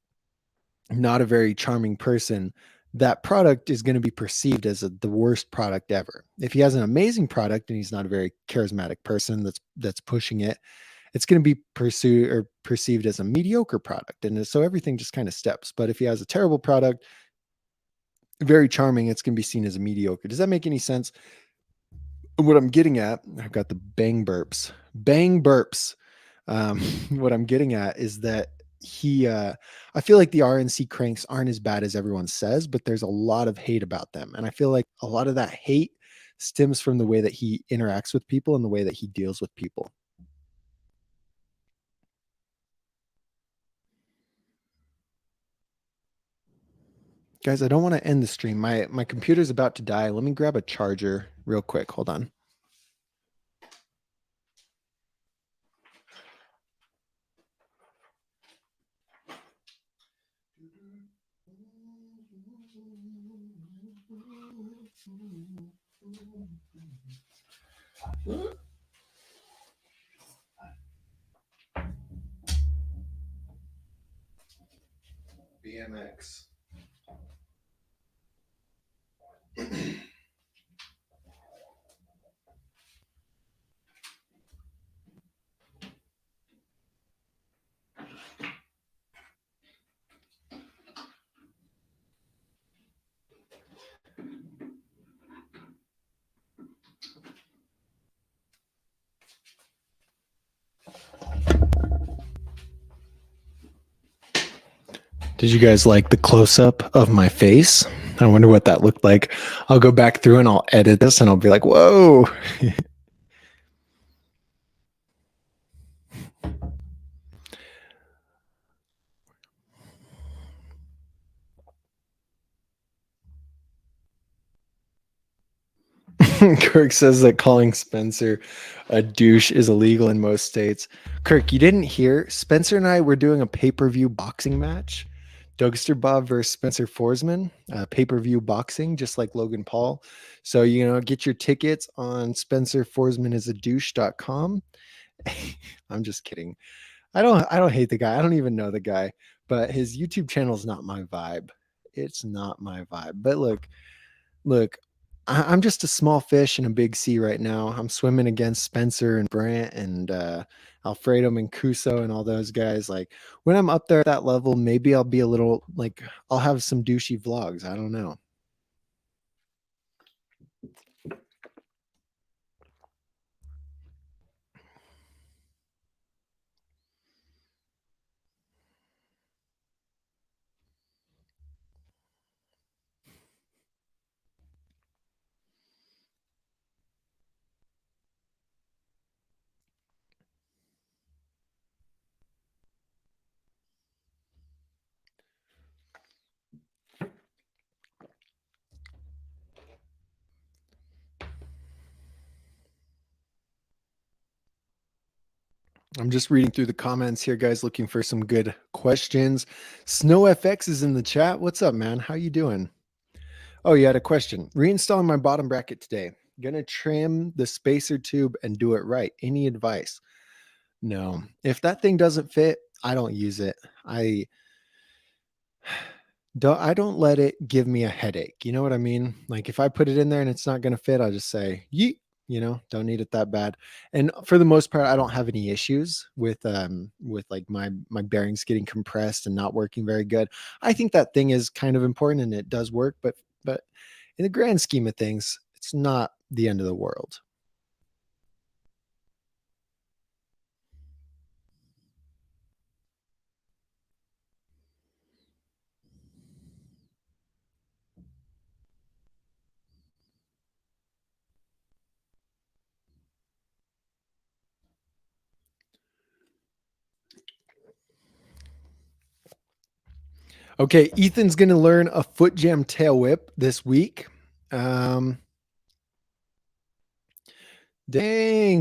not a very charming person, that product is going to be perceived as the worst product ever. If he has an amazing product and he's not a very charismatic person that's pushing it, it's going to be pursued or perceived as a mediocre product. And so everything just kind of steps. But if he has a terrible product, very charming, it's going to be seen as a mediocre. Does that make any sense? What I'm getting at, I've got the bang burps. What I'm getting at is that I feel like the RNC cranks aren't as bad as everyone says, but there's a lot of hate about them. And I feel like a lot of that hate stems from the way that he interacts with people and the way that he deals with people. Guys, I don't want to end the stream. My computer's about to die. Let me grab a charger real quick. Hold on. BMX. Did you guys like the close-up of my face? I wonder what that looked like. I'll go back through and I'll edit this and I'll be like, whoa. Kirk says that calling Spencer a douche is illegal in most states. Kirk, you didn't hear? Spencer and I were doing a pay-per-view boxing match. Dougster Bob versus Spencer Forsman, pay-per-view boxing, just like Logan Paul. So, get your tickets on spencerforsmanisAdouche.com. I'm just kidding. I don't hate the guy. I don't even know the guy, but his YouTube channel is not my vibe. It's not my vibe. But look, I'm just a small fish in a big sea right now. I'm swimming against Spencer and Brant and Alfredo Mancuso and all those guys. Like when I'm up there at that level, maybe I'll be a little like I'll have some douchey vlogs. I don't know. I'm just reading through the comments here, guys, looking for some good questions. SnowFX is in the chat. What's up, man? How you doing? Oh, you had a question. Reinstalling my bottom bracket today. Gonna trim the spacer tube and do it right. Any advice? No. If that thing doesn't fit, I don't use it. I don't let it give me a headache. You know what I mean? Like if I put it in there and it's not going to fit, I'll just say, yeet, don't need it that bad. And for the most part, I don't have any issues with like my bearings getting compressed and not working very good. I think that thing is kind of important and it does work, but in the grand scheme of things, it's not the end of the world. Okay, Ethan's going to learn a foot jam tail whip this week. Dang,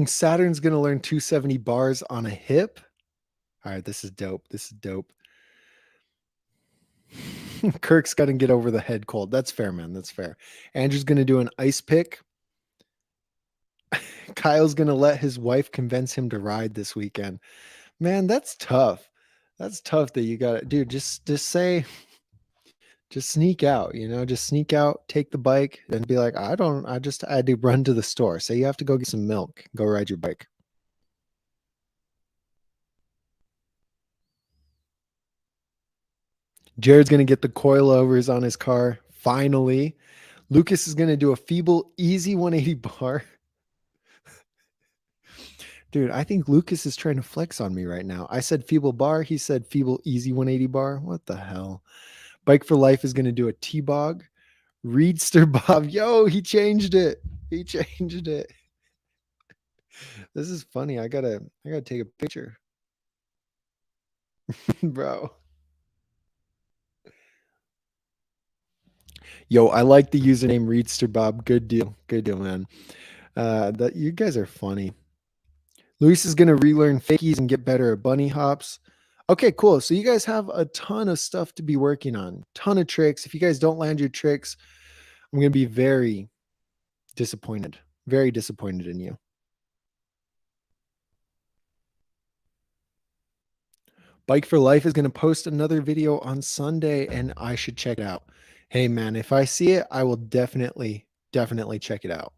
Saturn's going to learn 270 bars on a hip. All right, this is dope. This is dope. Kirk's got to get over the head cold. That's fair, man. That's fair. Andrew's going to do an ice pick. Kyle's going to let his wife convince him to ride this weekend. Man, that's tough. That's tough that you got to, dude, just say, just sneak out, just sneak out, take the bike and be like, I had to run to the store. Say you have to go get some milk, go ride your bike. Jared's going to get the coilovers on his car. Finally. Lucas is going to do a feeble, easy 180 bar. Dude, I think Lucas is trying to flex on me right now. I said feeble bar. He said feeble, easy 180 bar. What the hell? Bike for Life is going to do a T-Bog. Reedster Bob. Yo, he changed it. He changed it. This is funny. I gotta take a picture. Bro. Yo, I like the username Reedster Bob. Good deal, man. That you guys are funny. Luis is gonna relearn fakies and get better at bunny hops. Okay, cool. So you guys have a ton of stuff to be working on. Ton of tricks. If you guys don't land your tricks, I'm gonna be very disappointed. Very disappointed in you. Bike for Life is going to post another video on Sunday and I should check it out. Hey man, if I see it, I will definitely check it out.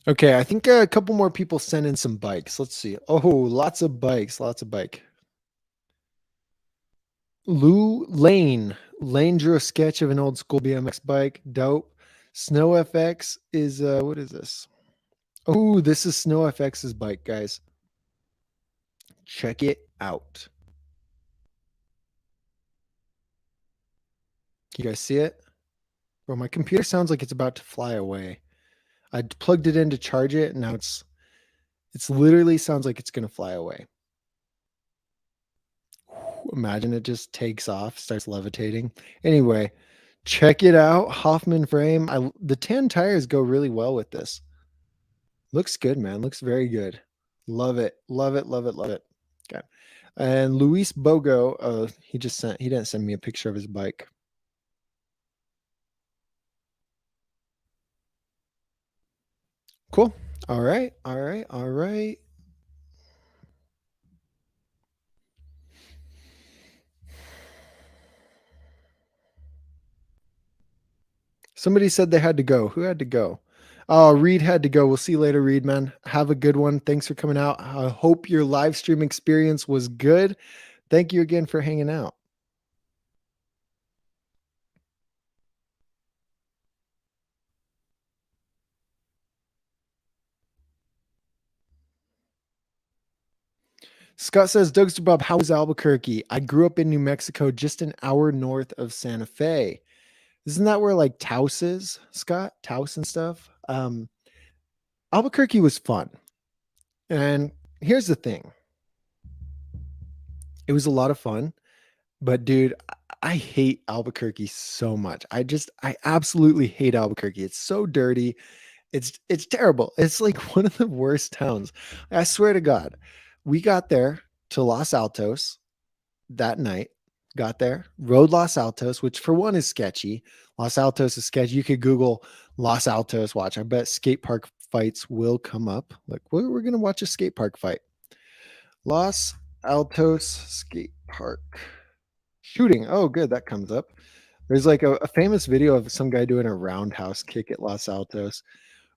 Okay, I think a couple more people sent in some bikes. Let's see. Oh, lots of bikes, lots of bike. Lou Lane. Lane drew a sketch of an old school BMX bike. Dope. Snow FX is what is this? Oh, this is Snow FX's bike, guys. Check it out. You guys see it? Bro, my computer sounds like it's about to fly away. I plugged it in to charge it, and now it's literally sounds like it's gonna fly away. Imagine it just takes off, starts levitating. Anyway, check it out. Hoffman frame. The tan tires go really well with this. Looks good, man. Looks very good. Love it. Love it. Love it. Love it. Okay. And Luis Bogo, he didn't send me a picture of his bike. Cool. All right. All right. All right. Somebody said they had to go. Who had to go? Oh, Reed had to go. We'll see you later, Reed, man. Have a good one. Thanks for coming out. I hope your live stream experience was good. Thank you again for hanging out. Scott says, Dougster Bob, how is Albuquerque? I grew up in New Mexico, just an hour north of Santa Fe. Isn't that where like Taos is, Scott? Taos and stuff? Albuquerque was fun. And here's the thing. It was a lot of fun. But dude, I hate Albuquerque so much. I absolutely hate Albuquerque. It's so dirty. It's terrible. It's like one of the worst towns. I swear to God. We got there to Los Altos that night. Got there, rode Los Altos, which for one is sketchy. Los Altos is sketchy. You could Google Los Altos. Watch. I bet skate park fights will come up. Like we're gonna watch a skate park fight. Los Altos skate park shooting. Oh, good. That comes up. There's like a famous video of some guy doing a roundhouse kick at Los Altos.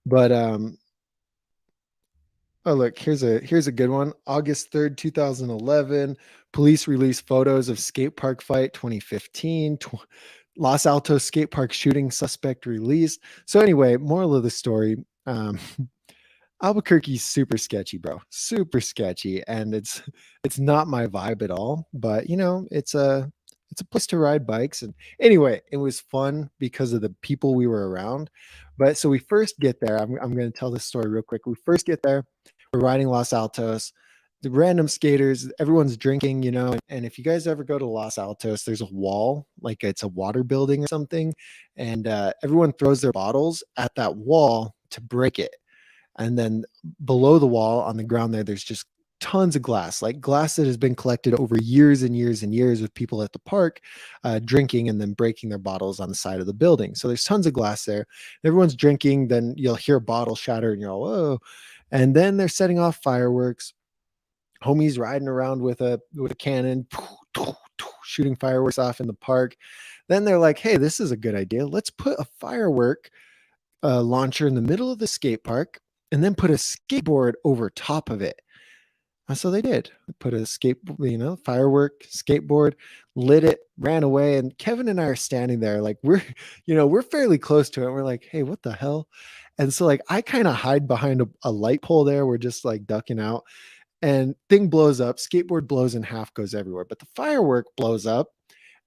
But oh look, here's a good one. August 3rd, 2011. Police release photos of skate park fight 2015. Los Altos skate park shooting suspect released. So anyway, moral of the story. Albuquerque's super sketchy, bro. Super sketchy. And it's not my vibe at all. But you know, it's a place to ride bikes. And anyway, it was fun because of the people we were around. But so we first get there. I'm going to tell this story real quick. We first get there. We're riding Los Altos. The random skaters, everyone's drinking, you know. And if you guys ever go to Los Altos, there's a wall, like it's a water building or something. And everyone throws their bottles at that wall to break it. And then below the wall on the ground there's just tons of glass, like glass that has been collected over years and years and years with people at the park drinking and then breaking their bottles on the side of the building. So there's tons of glass there. Everyone's drinking, then you'll hear a bottle shatter and you're all, whoa. And then they're setting off fireworks. Homies riding around with a cannon, shooting fireworks off in the park. Then they're like, hey, this is a good idea. Let's put a firework launcher in the middle of the skate park and then put a skateboard over top of it. And so they did. Put a firework, skateboard, lit it, ran away. And Kevin and I are standing there like we're fairly close to it. We're like, hey, what the hell? And so like I kind of hide behind a light pole there. We're just like ducking out. And thing blows up, skateboard blows in half, goes everywhere. But the firework blows up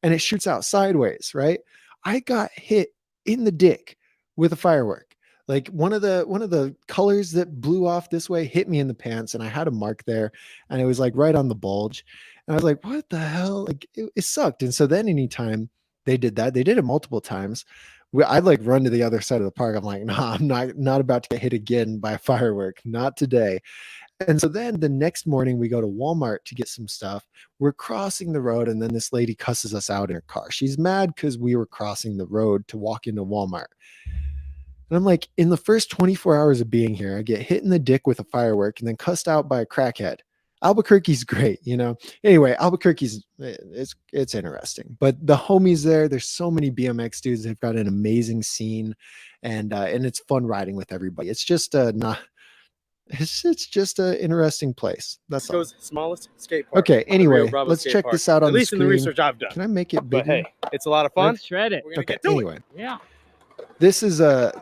and it shoots out sideways, right? I got hit in the dick with a firework. Like one of the colors that blew off this way hit me in the pants, and I had a mark there, and it was like right on the bulge. And I was like, what the hell? Like it sucked. And so then anytime they did that, they did it multiple times. I'd like run to the other side of the park. I'm like, nah, I'm not about to get hit again by a firework. Not today. And so then the next morning we go to Walmart to get some stuff. We're crossing the road, and then this lady cusses us out in her car. She's mad because we were crossing the road to walk into Walmart. And I'm like, in the first 24 hours of being here, I get hit in the dick with a firework and then cussed out by a crackhead. Albuquerque's great, you know. Anyway, Albuquerque's it's interesting, but the homies there, there's so many BMX dudes. They've got an amazing scene, and it's fun riding with everybody. It's just not. It's just an interesting place. That's all. Smallest skate park. Okay. Anyway, let's check this out on the screen. At least in the research I've done. Can I make it bigger? But hey, it's a lot of fun. Let's shred it. Okay. Anyway. Yeah. This is a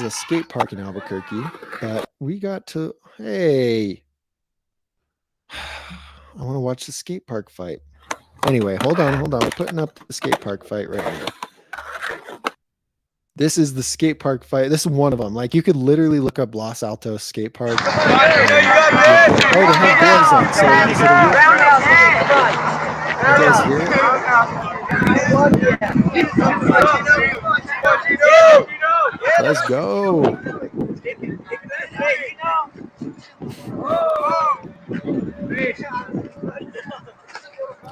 skate park in Albuquerque, but we got to, hey, I want to watch the skate park fight. Anyway, hold on. We're putting up the skate park fight right now. This is the skate park fight. This is one of them. Like you could literally look up Los Altos skate park. Oh, they have gloves on. So is it a you guys hear it? Let's go.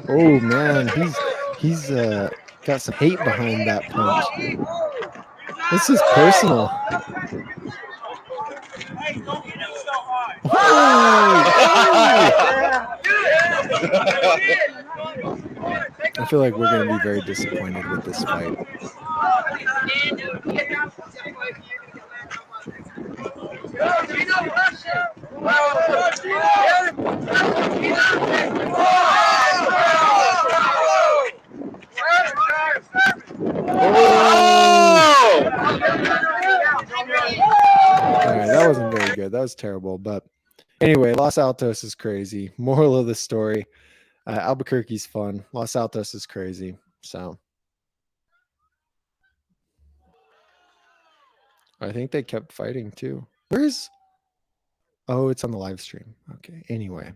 Oh man, he's got some hate behind that punch. This is personal. I feel like we're going to be very disappointed with this fight. Alright, that wasn't very good. That was terrible. But anyway, Los Altos is crazy. Moral of the story. Albuquerque's fun. Los Altos is crazy. So I think they kept fighting too. Where's... Oh, it's on the live stream. Okay. Anyway.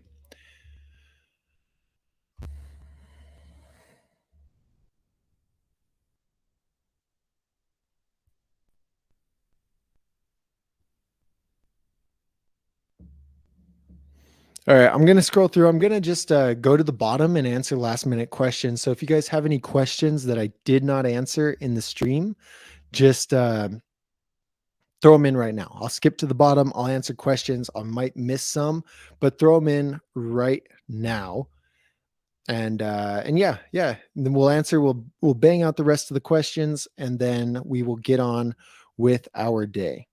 All right, I'm going to scroll through. I'm going to just go to the bottom and answer last minute questions. So if you guys have any questions that I did not answer in the stream, just throw them in right now. I'll skip to the bottom. I'll answer questions. I might miss some, but throw them in right now. And yeah. And then we'll answer. We'll bang out the rest of the questions, and then we will get on with our day.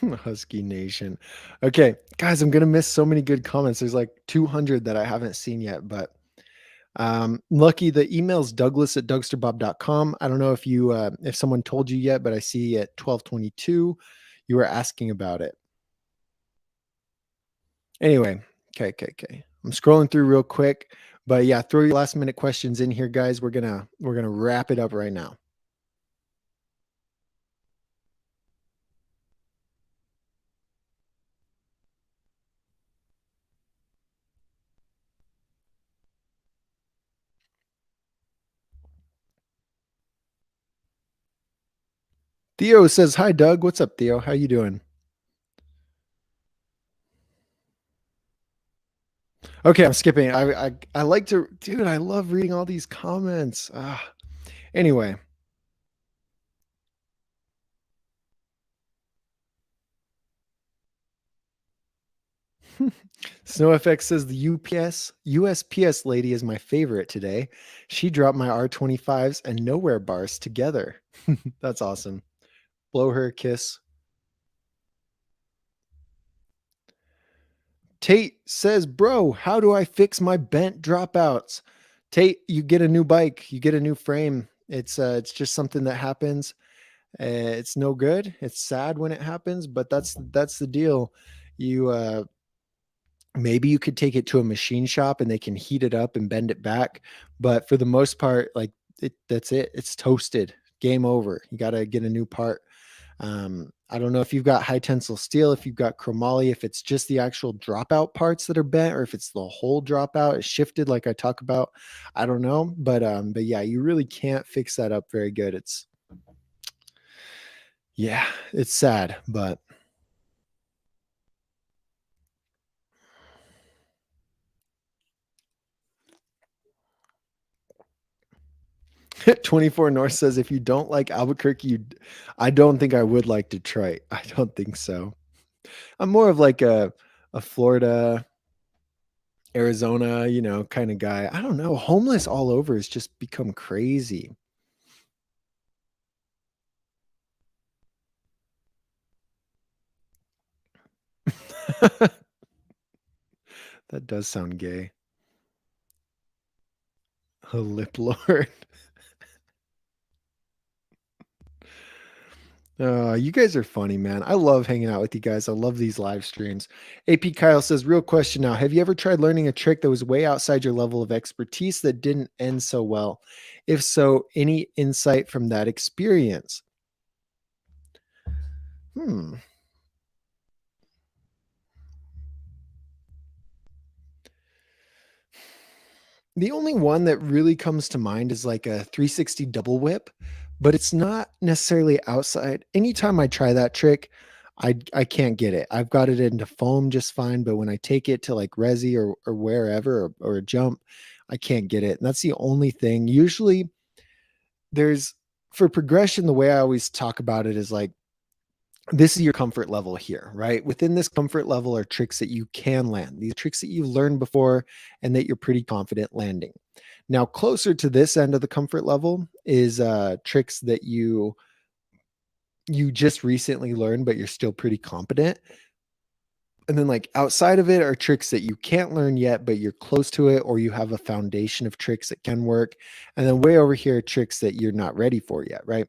Husky Nation. Okay, guys, I'm gonna miss so many good comments. There's like 200 that I haven't seen yet, but lucky the email's douglas@dougsterbob.com. I don't know if you if someone told you yet, but I see at 12:22 you were asking about it. Anyway, okay. I'm scrolling through real quick, but yeah, throw your last minute questions in here, guys. We're gonna wrap it up right now. Theo says, hi, Doug. What's up, Theo? How you doing? Okay, I'm skipping. I like to, dude, I love reading all these comments. Anyway. SnowFX says the USPS lady is my favorite today. She dropped my R25s and nowhere bars together. That's awesome. Blow her a kiss. Tate says, bro, how do I fix my bent dropouts? Tate, you get a new bike, you get a new frame, It's just something that happens. It's no good. It's sad when it happens, but that's the deal. You maybe you could take it to a machine shop and they can heat it up and bend it back, but for the most part, like that's it. It's toasted. Game over. You got to get a new part. I don't know if you've got high tensile steel, if you've got chromoly, if it's just the actual dropout parts that are bent, or if it's the whole dropout is shifted, like I talk about. I don't know, but yeah, you really can't fix that up very good. Yeah, it's sad, but 24 North says if you don't like Albuquerque, I don't think I would like Detroit. I don't think so. I'm more of like a Florida, Arizona, kind of guy. I don't know. Homeless all over has just become crazy. That does sound gay. A lip lord. You guys are funny, man. I love hanging out with you guys. I love these live streams. AP Kyle says, real question now. Have you ever tried learning a trick that was way outside your level of expertise that didn't end so well? If so, any insight from that experience? Hmm. The only one that really comes to mind is like a 360 double whip, but it's not necessarily outside. Anytime I try that trick, I can't get it. I've got it into foam just fine, but when I take it to like resi or wherever or a jump, I can't get it. And that's the only thing. Usually there's for progression, the way I always talk about it is like this is your comfort level here, right? Within this comfort level are tricks that you can land, these tricks that you've learned before and that you're pretty confident landing. Now, closer to this end of the comfort level is tricks that you just recently learned, but you're still pretty competent. And then like outside of it are tricks that you can't learn yet, but you're close to it, or you have a foundation of tricks that can work. And then way over here, tricks that you're not ready for yet, right?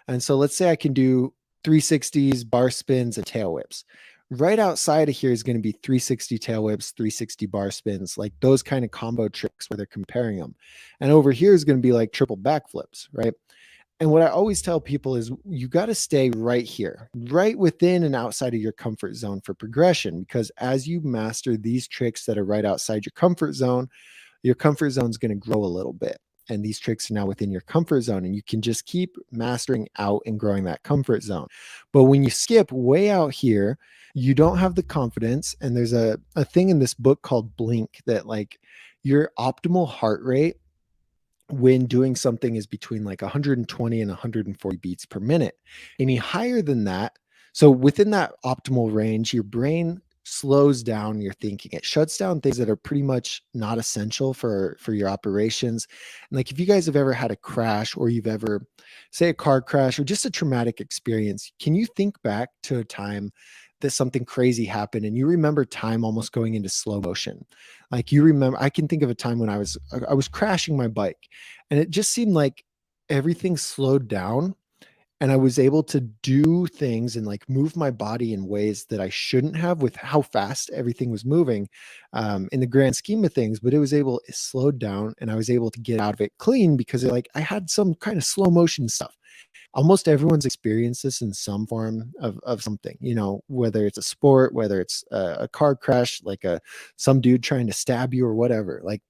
And so let's say I can do 360s, bar spins, and tail whips. Right outside of here is going to be 360 tail whips, 360 bar spins, like those kind of combo tricks where they're comparing them. And over here is going to be like triple backflips, right? And what I always tell people is you got to stay right here, right within and outside of your comfort zone for progression. Because as you master these tricks that are right outside your comfort zone is going to grow a little bit. And these tricks are now within your comfort zone, and you can just keep mastering out and growing that comfort zone. But when you skip way out here, you don't have the confidence. And there's a thing in this book called Blink that like your optimal heart rate when doing something is between like 120 and 140 beats per minute. Any higher than that, so within that optimal range, your brain slows down your thinking. It shuts down things that are pretty much not essential for your operations. And like if you guys have ever had a crash, or you've ever say a car crash or just a traumatic experience, can you think back to a time that something crazy happened and you remember time almost going into slow motion? Like you remember, I can think of a time when I was crashing my bike, and it just seemed like everything slowed down, and I was able to do things and like move my body in ways that I shouldn't have with how fast everything was moving, in the grand scheme of things. But it slowed down, and I was able to get out of it clean because like I had some kind of slow motion stuff. Almost everyone's experienced this in some form of something, whether it's a sport, whether it's a car crash, like some dude trying to stab you or whatever. Like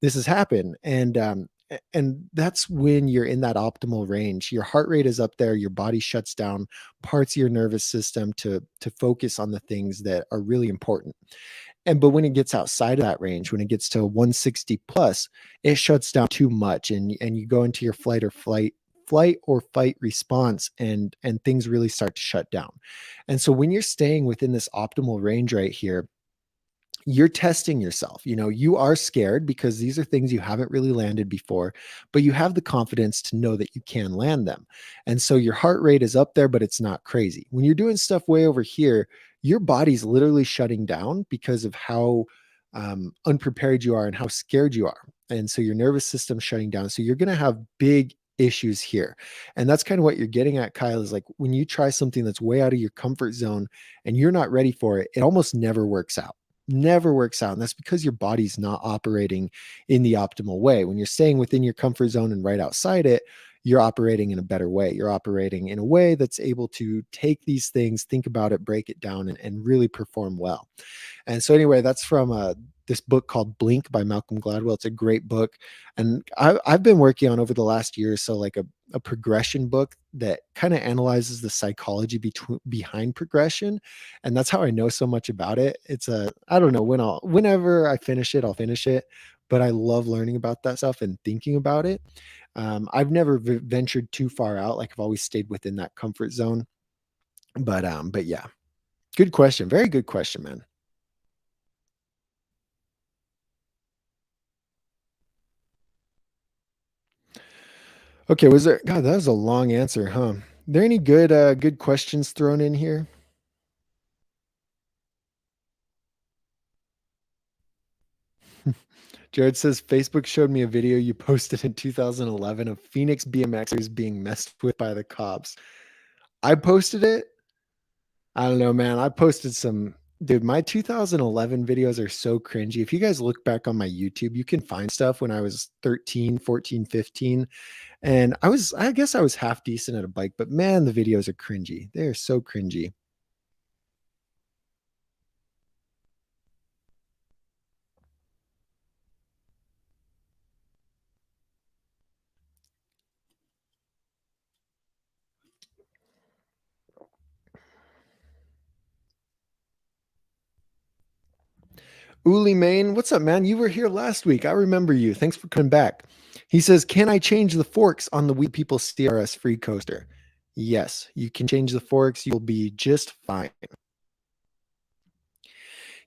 this has happened. And that's when you're in that optimal range. Your heart rate is up there, your body shuts down parts of your nervous system to focus on the things that are really important. But when it gets outside of that range, when it gets to 160 plus, it shuts down too much, and you go into your flight or fight response, and things really start to shut down. And so when you're staying within this optimal range right here, you're testing yourself. You are scared because these are things you haven't really landed before, but you have the confidence to know that you can land them. And so your heart rate is up there, but it's not crazy. When you're doing stuff way over here, your body's literally shutting down because of how unprepared you are and how scared you are. And so your nervous system's shutting down. So you're going to have big issues here. And that's kind of what you're getting at, Kyle, is like when you try something that's way out of your comfort zone and you're not ready for it, it almost never works out. Never works out. And that's because your body's not operating in the optimal way. When you're staying within your comfort zone and right outside it, you're operating in a better way. You're operating in a way that's able to take these things, think about it, break it down, and really perform well. And so, anyway, that's from this book called Blink by Malcolm Gladwell. It's a great book. And I've been working on over the last year or so, like a progression book that kind of analyzes the psychology behind progression. And that's how I know so much about it. I don't know whenever I finish it, I'll finish it. But I love learning about that stuff and thinking about it. I've never ventured too far out. Like I've always stayed within that comfort zone. But yeah, good question. Very good question, man. Okay, God, that was a long answer, huh? Are there any good questions thrown in here? Jared says Facebook showed me a video you posted in 2011 of Phoenix BMXers being messed with by the cops. I posted it. I don't know, man. I posted some, dude, my 2011 videos are so cringy. If you guys look back on my YouTube, you can find stuff when I was 13, 14, 15. And I guess I was half decent at a bike, but man, the videos are cringy. They are so cringy. Uli Main, what's up, man? You were here last week. I remember you. Thanks for coming back. He says, can I change the forks on the We People CRS free coaster? Yes, you can change the forks. You'll be just fine.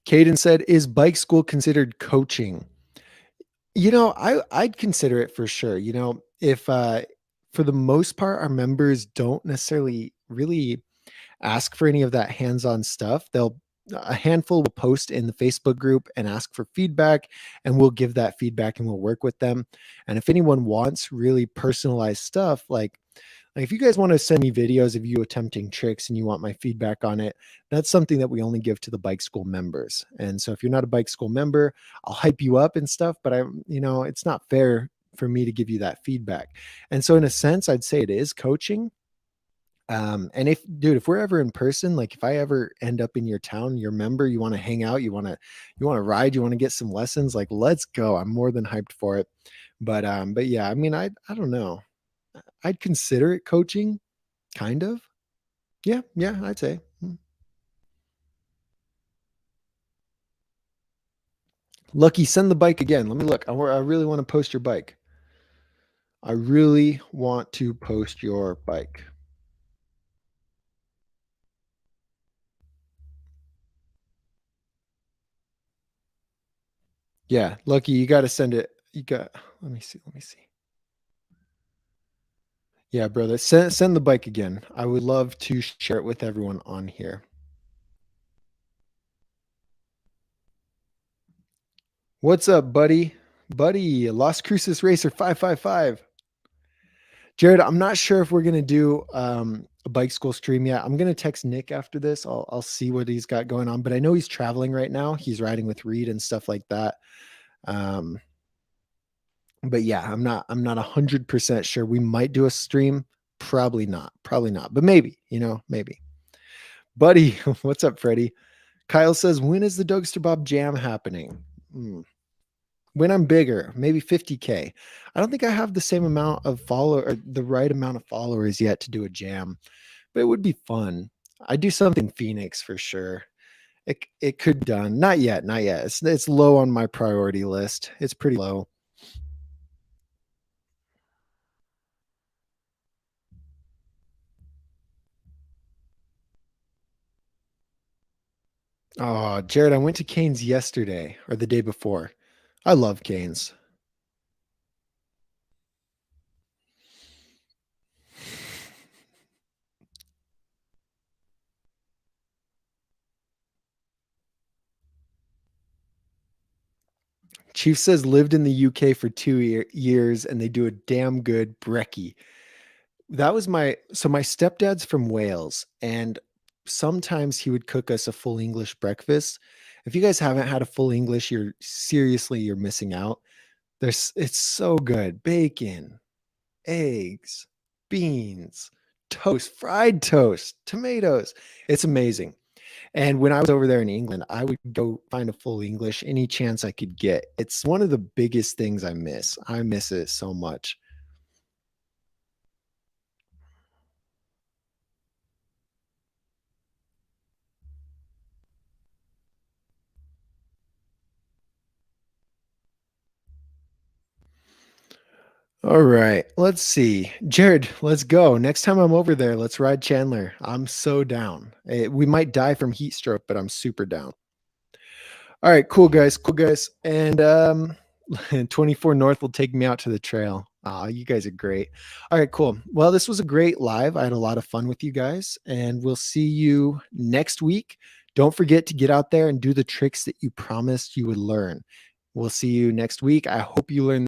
Caden said, is bike school considered coaching? I'd consider it for sure. If for the most part, our members don't necessarily really ask for any of that hands-on stuff. A handful will post in the Facebook group and ask for feedback, and we'll give that feedback and we'll work with them. And if anyone wants really personalized stuff, like if you guys want to send me videos of you attempting tricks and you want my feedback on it, that's something that we only give to the bike school members. And so if you're not a bike school member, I'll hype you up and stuff, but it's not fair for me to give you that feedback. And so in a sense, I'd say it is coaching. And if we're ever in person, like if I ever end up in your town, your member, you want to hang out, you want to ride, you want to get some lessons, like let's go. I'm more than hyped for it. But yeah, I mean, I don't know. I'd consider it coaching, kind of. Yeah, yeah, I'd say. Lucky, send the bike again. Let me look. I really want to post your bike. I really want to post your bike. Yeah, Lucky, you got to send it. Let me see. Yeah, brother, send the bike again. I would love to share it with everyone on here. What's up, buddy? Buddy, Las Cruces Racer 555. Jared, I'm not sure if we're gonna do a bike school stream yet. I'm gonna text Nick after this. I'll see what he's got going on, but I know he's traveling right now. He's riding with Reed and stuff like that. Um, but yeah, I'm not 100% sure. We might do a stream. Probably not. But maybe, maybe. Buddy, what's up, Freddie? Kyle says, when is the Dogster Bob Jam happening? When I'm bigger, maybe 50K. I don't think I have the same amount of the right amount of followers yet to do a jam, but it would be fun. I do something Phoenix for sure. It could be done. Not yet. It's low on my priority list. It's pretty low. Oh, Jared, I went to Canes yesterday or the day before. I love Canes. Chief says lived in the UK for 2 years and they do a damn good brekkie. That was my stepdad's from Wales, and sometimes he would cook us a full English breakfast. If you guys haven't had a full English, you're missing out. It's so good. Bacon, eggs, beans, toast, fried toast, tomatoes. It's amazing. And when I was over there in England, I would go find a full English any chance I could get. It's one of the biggest things I miss. I miss it so much. All right, let's see. Jared, let's go. Next time I'm over there, let's ride Chandler. I'm so down. We might die from heat stroke, but I'm super down. All right, cool guys, cool guys. And 24 North will take me out to the trail. Oh, you guys are great. All right, cool. Well, this was a great live. I had a lot of fun with you guys, and we'll see you next week. Don't forget to get out there and do the tricks that you promised you would learn. We'll see you next week. I hope you learn